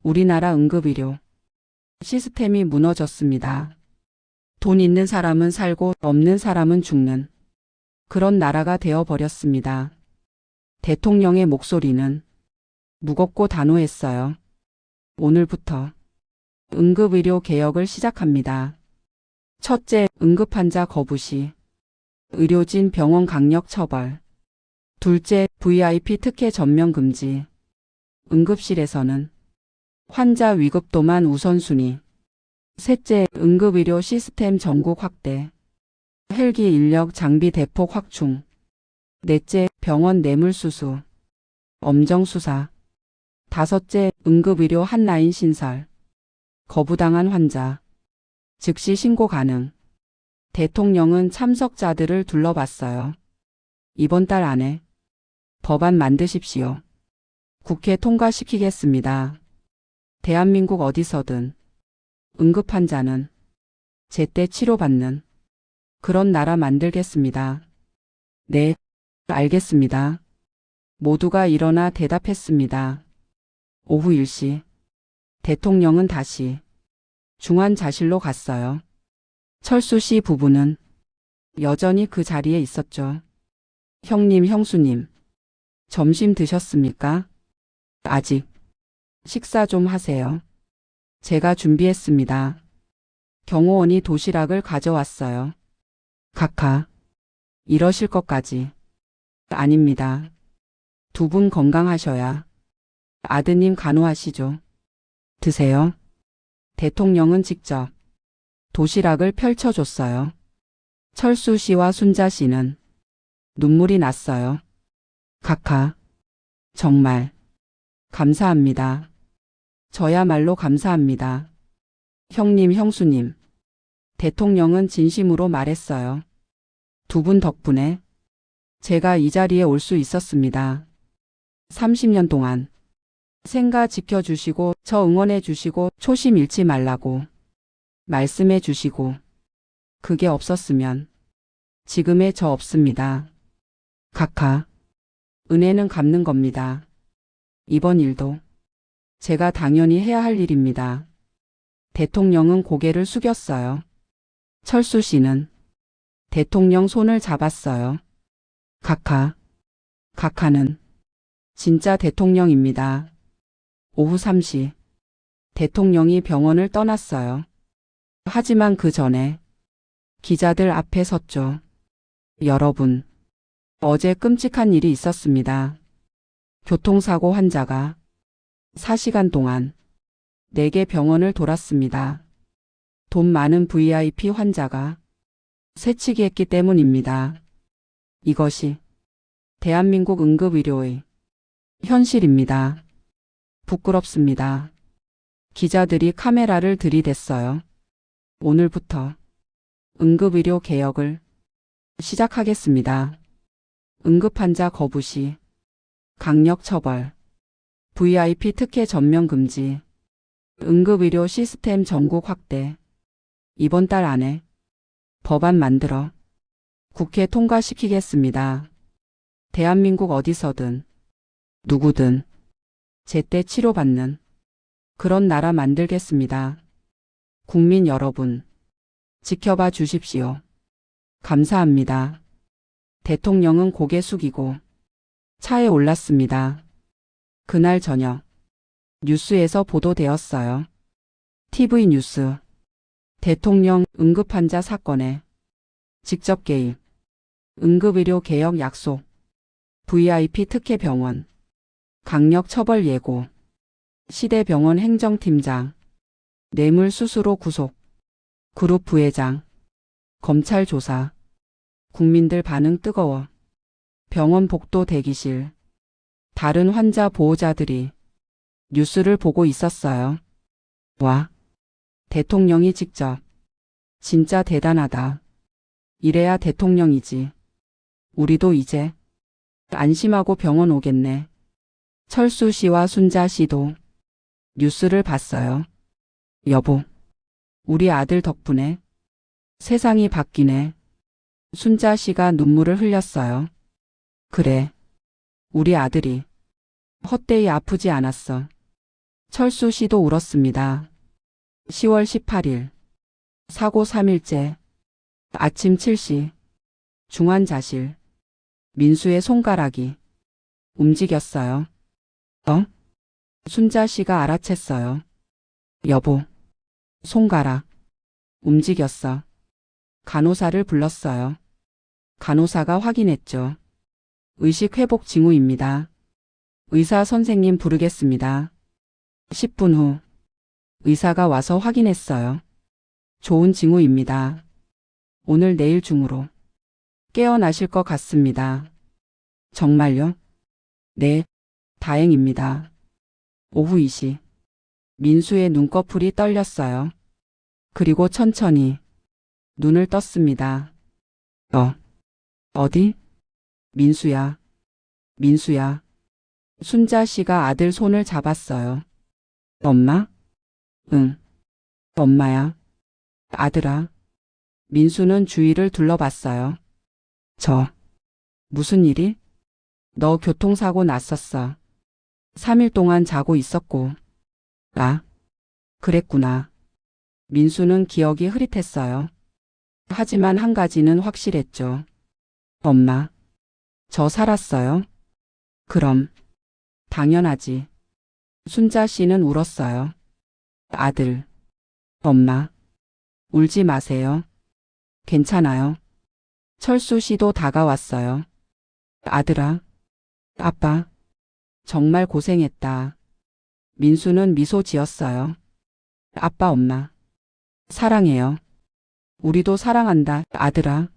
우리나라 응급의료 시스템이 무너졌습니다. 돈 있는 사람은 살고 없는 사람은 죽는 그런 나라가 되어버렸습니다. 대통령의 목소리는 무겁고 단호했어요. 오늘부터 응급의료 개혁을 시작합니다. 첫째, 응급환자 거부 시 의료진 병원 강력 처벌. 둘째, VIP 특혜 전면 금지. 응급실에서는 환자 위급도만 우선순위. 셋째, 응급의료 시스템 전국 확대. 헬기 인력 장비 대폭 확충. 넷째, 병원 뇌물수수. 엄정 수사. 다섯째, 응급의료 한라인 신설. 거부당한 환자 즉시 신고 가능. 대통령은 참석자들을 둘러봤어요. 이번 달 안에 법안 만드십시오. 국회 통과시키겠습니다. 대한민국 어디서든 응급환자는 제때 치료받는 그런 나라 만들겠습니다. 네, 알겠습니다. 모두가 일어나 대답했습니다. 오후 1시 대통령은 다시 중환자실로 갔어요. 철수 씨 부부는 여전히 그 자리에 있었죠. 형님, 형수님, 점심 드셨습니까? 아직. 식사 좀 하세요. 제가 준비했습니다. 경호원이 도시락을 가져왔어요. 각하, 이러실 것까지. 아닙니다. 두 분 건강하셔야 아드님 간호하시죠. 드세요. 대통령은 직접 도시락을 펼쳐줬어요. 철수 씨와 순자 씨는 눈물이 났어요. 각하, 정말 감사합니다. 저야말로 감사합니다. 형님, 형수님. 대통령은 진심으로 말했어요. 두 분 덕분에 제가 이 자리에 올 수 있었습니다. 30년 동안 생가 지켜주시고 저 응원해 주시고 초심 잃지 말라고 말씀해 주시고 그게 없었으면 지금의 저 없습니다. 각하, 은혜는 갚는 겁니다. 이번 일도 제가 당연히 해야 할 일입니다. 대통령은 고개를 숙였어요. 철수 씨는 대통령 손을 잡았어요. 각하, 각하는 진짜 대통령입니다. 오후 3시 대통령이 병원을 떠났어요. 하지만 그 전에 기자들 앞에 섰죠. 여러분, 어제 끔찍한 일이 있었습니다. 교통사고 환자가 4시간 동안 4개 병원을 돌았습니다. 돈 많은 VIP 환자가 새치기 했기 때문입니다. 이것이 대한민국 응급의료의 현실입니다. 부끄럽습니다. 기자들이 카메라를 들이댔어요. 오늘부터 응급의료 개혁을 시작하겠습니다. 응급환자 거부 시 강력 처벌, VIP 특혜 전면 금지, 응급의료 시스템 전국 확대. 이번 달 안에 법안 만들어 국회 통과시키겠습니다. 대한민국 어디서든 누구든 제때 치료받는 그런 나라 만들겠습니다. 국민 여러분, 지켜봐 주십시오. 감사합니다. 대통령은 고개 숙이고 차에 올랐습니다. 그날 저녁 뉴스에서 보도되었어요. TV 뉴스. 대통령 응급환자 사건에 직접 개입. 응급의료 개혁 약속. VIP 특혜 병원. 강력 처벌 예고. 시대병원 행정팀장. 뇌물수수로 구속. 그룹 부회장. 검찰 조사. 국민들 반응 뜨거워. 병원 복도 대기실. 다른 환자 보호자들이 뉴스를 보고 있었어요. 와, 대통령이 직접. 진짜 대단하다. 이래야 대통령이지. 우리도 이제 안심하고 병원 오겠네. 철수 씨와 순자 씨도 뉴스를 봤어요. 여보, 우리 아들 덕분에 세상이 바뀌네. 순자 씨가 눈물을 흘렸어요. 그래, 우리 아들이 헛되이 아프지 않았어. 철수 씨도 울었습니다. 10월 18일, 사고 3일째, 아침 7시, 중환자실, 민수의 손가락이 움직였어요. 순자 씨가 알아챘어요. 여보, 손가락 움직였어. 간호사를 불렀어요. 간호사가 확인했죠. 의식 회복 징후입니다. 의사 선생님 부르겠습니다. 10분 후 의사가 와서 확인했어요. 좋은 징후입니다. 오늘 내일 중으로 깨어나실 것 같습니다. 정말요? 네, 다행입니다. 오후 2시. 민수의 눈꺼풀이 떨렸어요. 그리고 천천히 눈을 떴습니다. 어디? 민수야. 민수야. 순자 씨가 아들 손을 잡았어요. 엄마? 응. 엄마야. 아들아. 민수는 주위를 둘러봤어요. 무슨 일이? 너 교통사고 났었어. 3일 동안 자고 있었고. 그랬구나. 민수는 기억이 흐릿했어요. 하지만 한 가지는 확실했죠. 엄마, 저 살았어요? 그럼, 당연하지. 순자 씨는 울었어요. 아들, 엄마, 울지 마세요. 괜찮아요. 철수 씨도 다가왔어요. 아들아, 아빠, 정말 고생했다. 민수는 미소 지었어요. 아빠, 엄마, 사랑해요. 우리도 사랑한다, 아들아.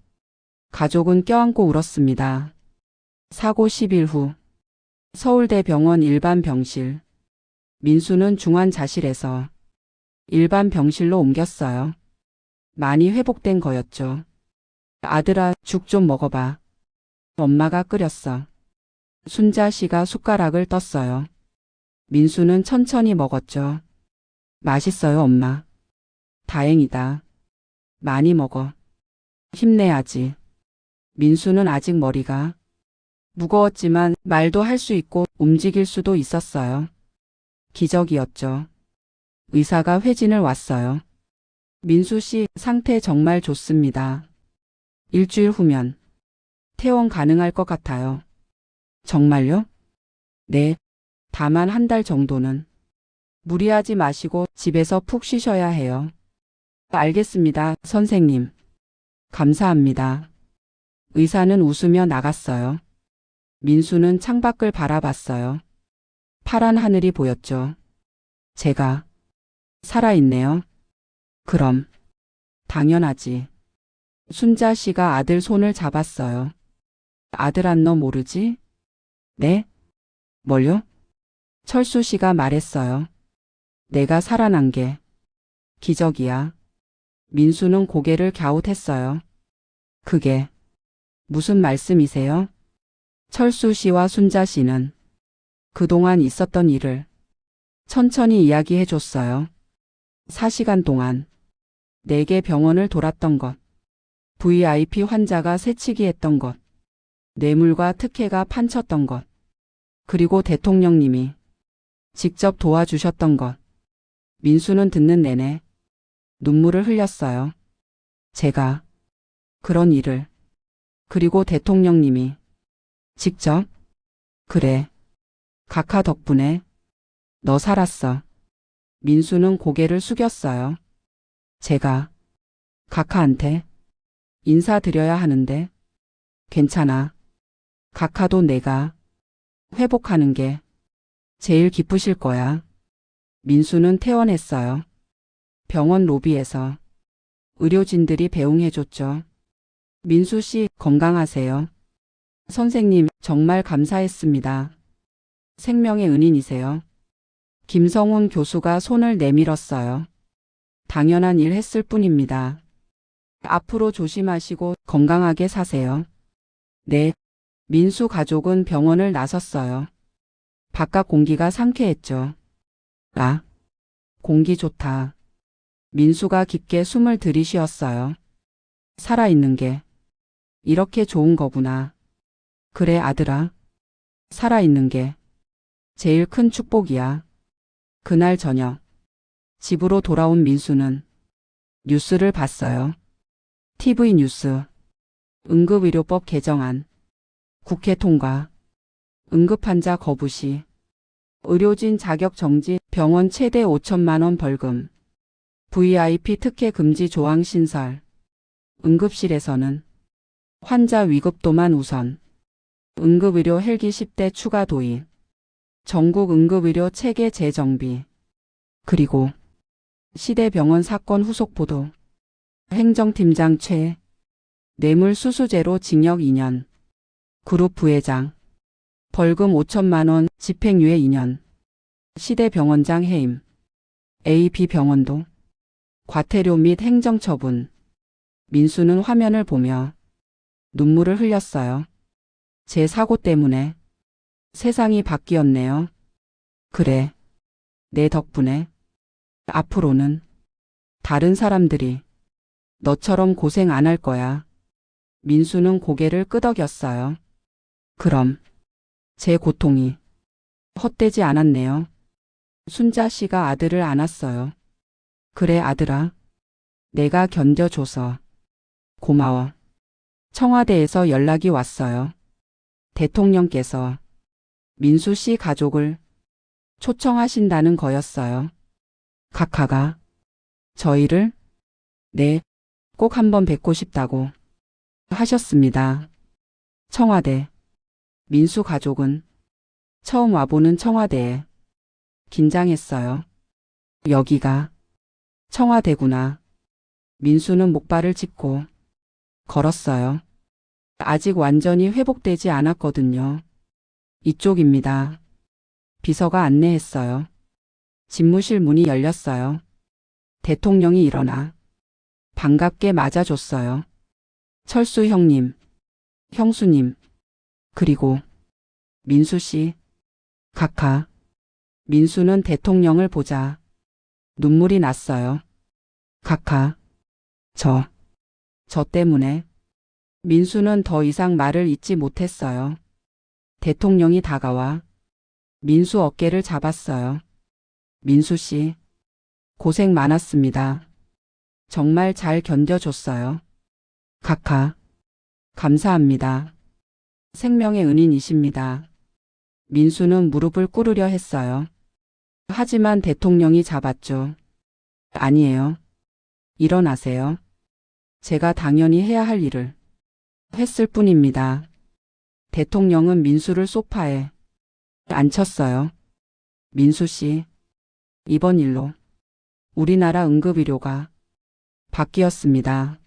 가족은 껴안고 울었습니다. 사고 10일 후 서울대병원 일반 병실. 민수는 중환자실에서 일반 병실로 옮겼어요. 많이 회복된 거였죠. 아들아, 죽 좀 먹어봐. 엄마가 끓였어. 순자 씨가 숟가락을 떴어요. 민수는 천천히 먹었죠. 맛있어요, 엄마. 다행이다. 많이 먹어. 힘내야지. 민수는 아직 머리가 무거웠지만 말도 할 수 있고 움직일 수도 있었어요. 기적이었죠. 의사가 회진을 왔어요. 민수 씨 상태 정말 좋습니다. 일주일 후면 퇴원 가능할 것 같아요. 정말요? 네. 다만 한 달 정도는 무리하지 마시고 집에서 푹 쉬셔야 해요. 알겠습니다, 선생님. 감사합니다. 의사는 웃으며 나갔어요. 민수는 창밖을 바라봤어요. 파란 하늘이 보였죠. 제가 살아있네요. 그럼 당연하지. 순자 씨가 아들 손을 잡았어요. 아들아, 너 모르지? 네? 뭘요? 철수 씨가 말했어요. 내가 살아난 게 기적이야. 민수는 고개를 갸웃했어요. 그게 무슨 말씀이세요? 철수 씨와 순자 씨는 그동안 있었던 일을 천천히 이야기해 줬어요. 4시간 동안 4개 병원을 돌았던 것, VIP 환자가 새치기 했던 것, 뇌물과 특혜가 판쳤던 것. 그리고 대통령님이 직접 도와주셨던 것. 민수는 듣는 내내 눈물을 흘렸어요. 제가 그런 일을. 그리고 대통령님이 직접. 그래. 각하 덕분에 너 살았어. 민수는 고개를 숙였어요. 제가 각하한테 인사드려야 하는데. 괜찮아. 각하도 내가 회복하는 게 제일 기쁘실 거야. 민수는 퇴원했어요. 병원 로비에서 의료진들이 배웅해줬죠. 민수 씨 건강하세요. 선생님 정말 감사했습니다. 생명의 은인이세요. 김성훈 교수가 손을 내밀었어요. 당연한 일 했을 뿐입니다. 앞으로 조심하시고 건강하게 사세요. 네. 민수 가족은 병원을 나섰어요. 바깥 공기가 상쾌했죠. 아, 공기 좋다. 민수가 깊게 숨을 들이쉬었어요. 살아있는 게 이렇게 좋은 거구나. 그래 아들아. 살아있는 게 제일 큰 축복이야. 그날 저녁 집으로 돌아온 민수는 뉴스를 봤어요. TV 뉴스. 응급의료법 개정안. 국회 통과. 응급환자 거부 시 의료진 자격 정지, 병원 최대 5천만 원 벌금. VIP 특혜 금지 조항 신설. 응급실에서는 환자 위급도만 우선. 응급의료 헬기 10대 추가 도입. 전국 응급의료 체계 재정비. 그리고 시대병원 사건 후속 보도. 행정팀장 최. 뇌물수수죄로 징역 2년. 그룹 부회장. 벌금 5천만 원, 집행유예 2년. 시대병원장 해임. AB병원도. 과태료 및 행정처분. 민수는 화면을 보며 눈물을 흘렸어요. 제 사고 때문에 세상이 바뀌었네요. 그래. 내 덕분에 앞으로는 다른 사람들이 너처럼 고생 안 할 거야. 민수는 고개를 끄덕였어요. 그럼 제 고통이 헛되지 않았네요. 순자 씨가 아들을 안았어요. 그래 아들아. 내가 견뎌줘서 고마워. 청와대에서 연락이 왔어요. 대통령께서 민수 씨 가족을 초청하신다는 거였어요. 각하가 저희를 네, 꼭 한번 뵙고 싶다고 하셨습니다. 청와대. 민수 가족은 처음 와보는 청와대에 긴장했어요. 여기가 청와대구나. 민수는 목발을 짚고 걸었어요. 아직 완전히 회복되지 않았거든요. 이쪽입니다. 비서가 안내했어요. 집무실 문이 열렸어요. 대통령이 일어나 반갑게 맞아줬어요. 철수 형님, 형수님, 그리고 민수 씨, 각하. 민수는 대통령을 보자 눈물이 났어요. 각하, 저 때문에. 민수는 더 이상 말을 잇지 못했어요. 대통령이 다가와 민수 어깨를 잡았어요. 민수 씨, 고생 많았습니다. 정말 잘 견뎌줬어요. 각하, 감사합니다. 생명의 은인이십니다. 민수는 무릎을 꿇으려 했어요. 하지만 대통령이 잡았죠. 아니에요. 일어나세요. 제가 당연히 해야 할 일을 했을 뿐입니다. 대통령은 민수를 소파에 앉혔어요. 민수 씨, 이번 일로 우리나라 응급의료가 바뀌었습니다.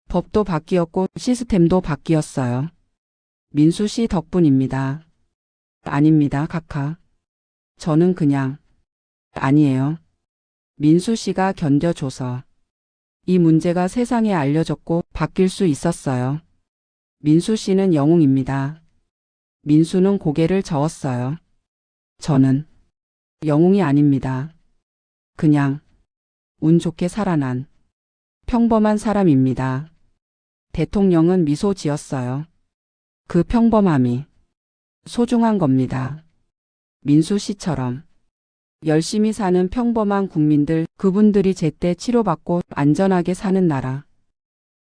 법도 바뀌었고 시스템도 바뀌었어요. 민수 씨 덕분입니다. 아닙니다, 각하. 저는 그냥 아니에요. 민수 씨가 견뎌줘서 이 문제가 세상에 알려졌고 바뀔 수 있었어요. 민수 씨는 영웅입니다. 민수는 고개를 저었어요. 저는 영웅이 아닙니다. 그냥 운 좋게 살아난 평범한 사람입니다. 대통령은 미소 지었어요. 그 평범함이 소중한 겁니다. 민수 씨처럼 열심히 사는 평범한 국민들, 그분들이 제때 치료받고 안전하게 사는 나라.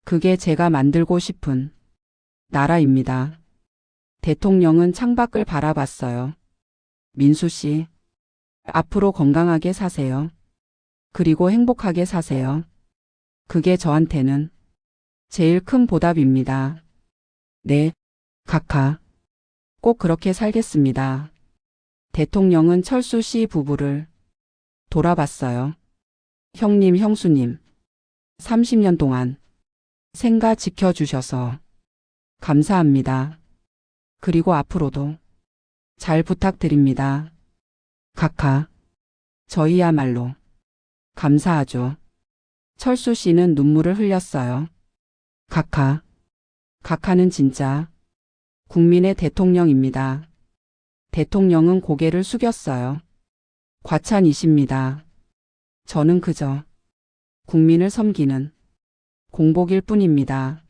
그게 제가 만들고 싶은 나라입니다. 대통령은 창밖을 바라봤어요. 민수 씨, 앞으로 건강하게 사세요. 그리고 행복하게 사세요. 그게 저한테는 제일 큰 보답입니다. 네, 카카. 꼭 그렇게 살겠습니다. 대통령은 철수 씨 부부를 돌아봤어요. 형님, 형수님, 30년 동안 생가 지켜주셔서 감사합니다. 그리고 앞으로도 잘 부탁드립니다. 카카. 저희야말로 감사하죠. 철수 씨는 눈물을 흘렸어요. 카카. 카카는 진짜 국민의 대통령입니다. 대통령은 고개를 숙였어요. 과찬이십니다. 저는 그저 국민을 섬기는 공복일 뿐입니다.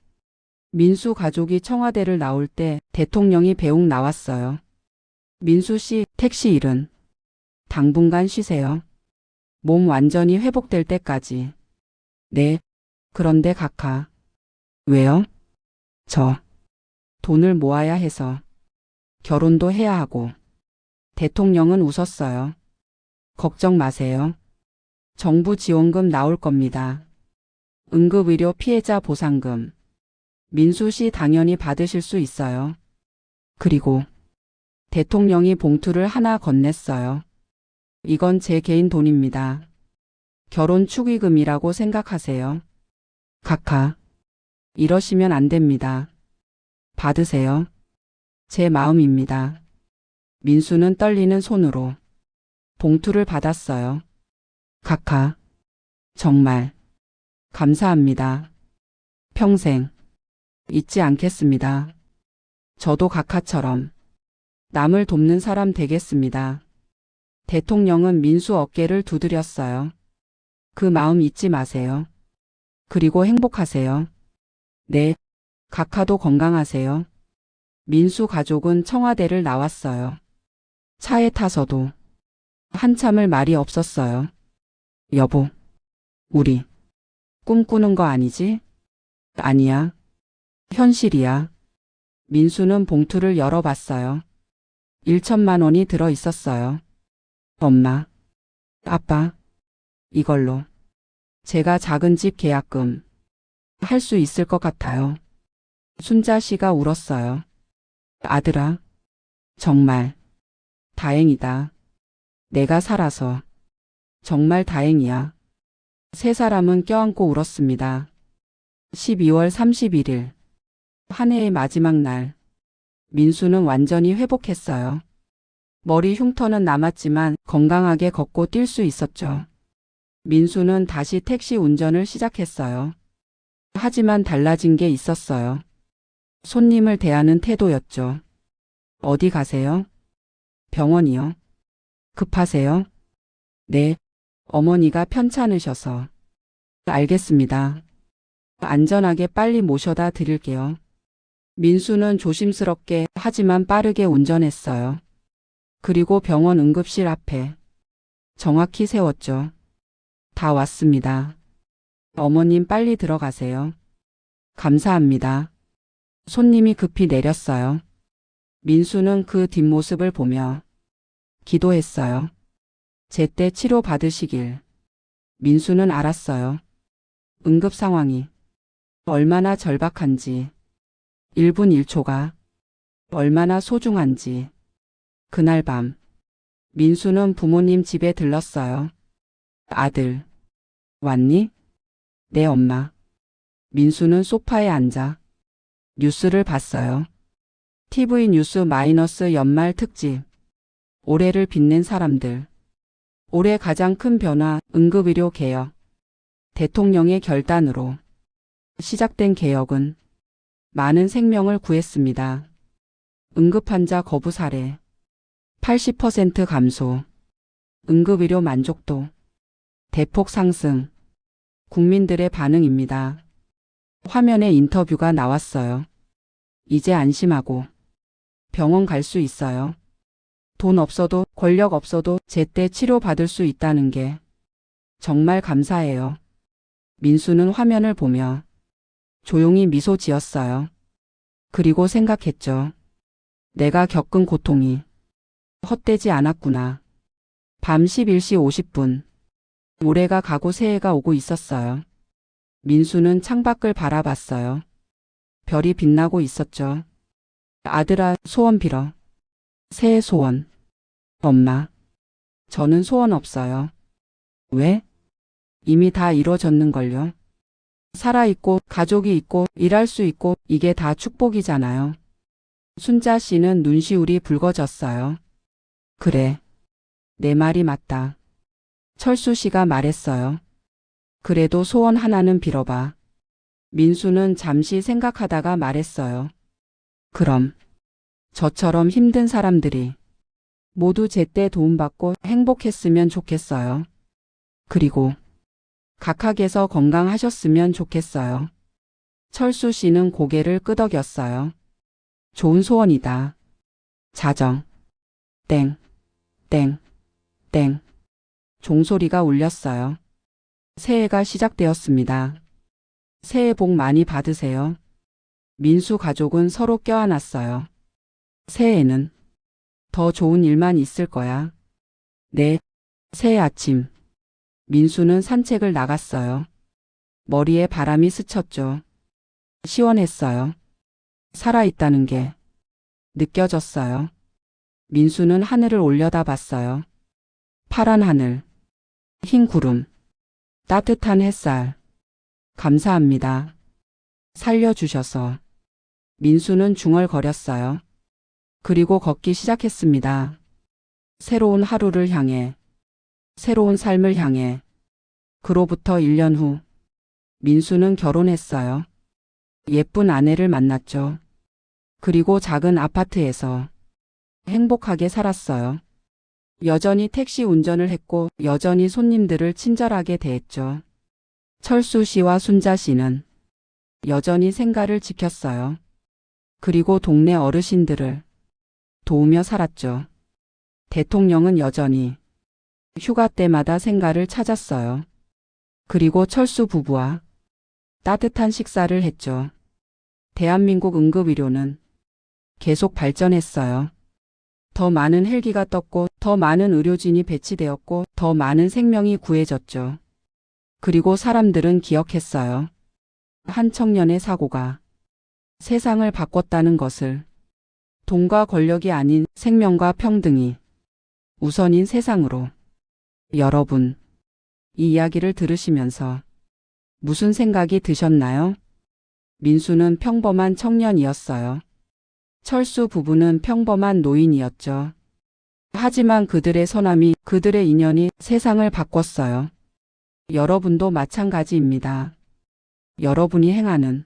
민수 가족이 청와대를 나올 때 대통령이 배웅 나왔어요. 민수 씨, 택시 일은 당분간 쉬세요. 몸 완전히 회복될 때까지. 네. 그런데 카카. 왜요? 저 돈을 모아야 해서. 결혼도 해야 하고. 대통령은 웃었어요. 걱정 마세요. 정부 지원금 나올 겁니다. 응급의료 피해자 보상금. 민수 씨 당연히 받으실 수 있어요. 그리고 대통령이 봉투를 하나 건넸어요. 이건 제 개인 돈입니다. 결혼 축의금이라고 생각하세요. 카카. 이러시면 안 됩니다. 받으세요. 제 마음입니다. 민수는 떨리는 손으로 봉투를 받았어요. 카카. 정말 감사합니다. 평생 잊지 않겠습니다. 저도 카카처럼 남을 돕는 사람 되겠습니다. 대통령은 민수 어깨를 두드렸어요. 그 마음 잊지 마세요. 그리고 행복하세요. 네, 카카도 건강하세요. 민수 가족은 청와대를 나왔어요. 차에 타서도 한참을 말이 없었어요. 여보, 우리 꿈꾸는 거 아니지? 아니야. 현실이야. 민수는 봉투를 열어봤어요. 1천만 원이 들어 있었어요. 엄마, 아빠, 이걸로 제가 작은 집 계약금 할 수 있을 것 같아요. 순자 씨가 울었어요. 아들아, 정말 다행이다. 내가 살아서 정말 다행이야. 세 사람은 껴안고 울었습니다. 12월 31일, 한 해의 마지막 날. 민수는 완전히 회복했어요. 머리 흉터는 남았지만 건강하게 걷고 뛸 수 있었죠. 민수는 다시 택시 운전을 시작했어요. 하지만 달라진 게 있었어요. 손님을 대하는 태도였죠. 어디 가세요? 병원이요. 급하세요? 네, 어머니가 편찮으셔서. 알겠습니다. 안전하게 빨리 모셔다 드릴게요. 민수는 조심스럽게 하지만 빠르게 운전했어요. 그리고 병원 응급실 앞에 정확히 세웠죠. 다 왔습니다. 어머님 빨리 들어가세요. 감사합니다. 손님이 급히 내렸어요. 민수는 그 뒷모습을 보며 기도했어요. 제때 치료 받으시길. 민수는 알았어요. 응급 상황이 얼마나 절박한지, 1분 1초가 얼마나 소중한지. 그날 밤, 민수는 부모님 집에 들렀어요. 아들, 왔니? 네, 엄마. 민수는 소파에 앉아 뉴스를 봤어요. TV 뉴스 마이너스 연말 특집. 올해를 빛낸 사람들. 올해 가장 큰 변화, 응급의료 개혁. 대통령의 결단으로 시작된 개혁은 많은 생명을 구했습니다. 응급환자 거부 사례 80% 감소. 응급의료 만족도 대폭 상승. 국민들의 반응입니다. 화면에 인터뷰가 나왔어요. 이제 안심하고 병원 갈 수 있어요. 돈 없어도 권력 없어도 제때 치료받을 수 있다는 게 정말 감사해요. 민수는 화면을 보며 조용히 미소 지었어요. 그리고 생각했죠. 내가 겪은 고통이 헛되지 않았구나. 밤 11시 50분. 올해가 가고 새해가 오고 있었어요. 민수는 창밖을 바라봤어요. 별이 빛나고 있었죠. 아들아, 소원 빌어. 새해 소원. 엄마, 저는 소원 없어요. 왜? 이미 다 이루어졌는걸요. 살아있고, 가족이 있고, 일할 수 있고, 이게 다 축복이잖아요. 순자 씨는 눈시울이 붉어졌어요. 그래. 내 말이 맞다. 철수 씨가 말했어요. 그래도 소원 하나는 빌어봐. 민수는 잠시 생각하다가 말했어요. 그럼 저처럼 힘든 사람들이 모두 제때 도움받고 행복했으면 좋겠어요. 그리고 각하께서 건강하셨으면 좋겠어요. 철수 씨는 고개를 끄덕였어요. 좋은 소원이다. 자정. 땡, 땡, 땡. 종소리가 울렸어요. 새해가 시작되었습니다. 새해 복 많이 받으세요. 민수 가족은 서로 껴안았어요. 새해에는 더 좋은 일만 있을 거야. 네. 새해 아침. 민수는 산책을 나갔어요. 머리에 바람이 스쳤죠. 시원했어요. 살아있다는 게 느껴졌어요. 민수는 하늘을 올려다봤어요. 파란 하늘, 흰 구름, 따뜻한 햇살. 감사합니다. 살려주셔서. 민수는 중얼거렸어요. 그리고 걷기 시작했습니다. 새로운 하루를 향해, 새로운 삶을 향해. 그로부터 1년 후, 민수는 결혼했어요. 예쁜 아내를 만났죠. 그리고 작은 아파트에서 행복하게 살았어요. 여전히 택시 운전을 했고 여전히 손님들을 친절하게 대했죠. 철수 씨와 순자 씨는 여전히 생가를 지켰어요. 그리고 동네 어르신들을 도우며 살았죠. 대통령은 여전히 휴가 때마다 생가를 찾았어요. 그리고 철수 부부와 따뜻한 식사를 했죠. 대한민국 응급의료는 계속 발전했어요. 더 많은 헬기가 떴고 더 많은 의료진이 배치되었고 더 많은 생명이 구해졌죠. 그리고 사람들은 기억했어요. 한 청년의 사고가 세상을 바꿨다는 것을. 돈과 권력이 아닌 생명과 평등이 우선인 세상으로. 여러분, 이 이야기를 들으시면서 무슨 생각이 드셨나요? 민수는 평범한 청년이었어요. 철수 부부는 평범한 노인이었죠. 하지만 그들의 선함이, 그들의 인연이 세상을 바꿨어요. 여러분도 마찬가지입니다. 여러분이 행하는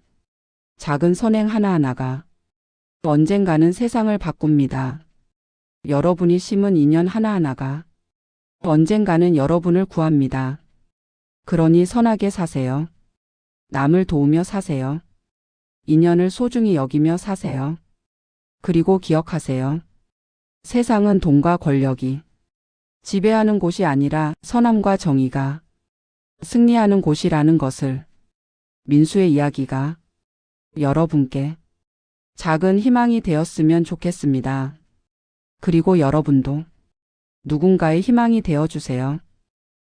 작은 선행 하나하나가 언젠가는 세상을 바꿉니다. 여러분이 심은 인연 하나하나가 언젠가는 여러분을 구합니다. 그러니 선하게 사세요. 남을 도우며 사세요. 인연을 소중히 여기며 사세요. 그리고 기억하세요. 세상은 돈과 권력이 지배하는 곳이 아니라 선함과 정의가 승리하는 곳이라는 것을. 민수의 이야기가 여러분께 작은 희망이 되었으면 좋겠습니다. 그리고 여러분도 누군가의 희망이 되어주세요.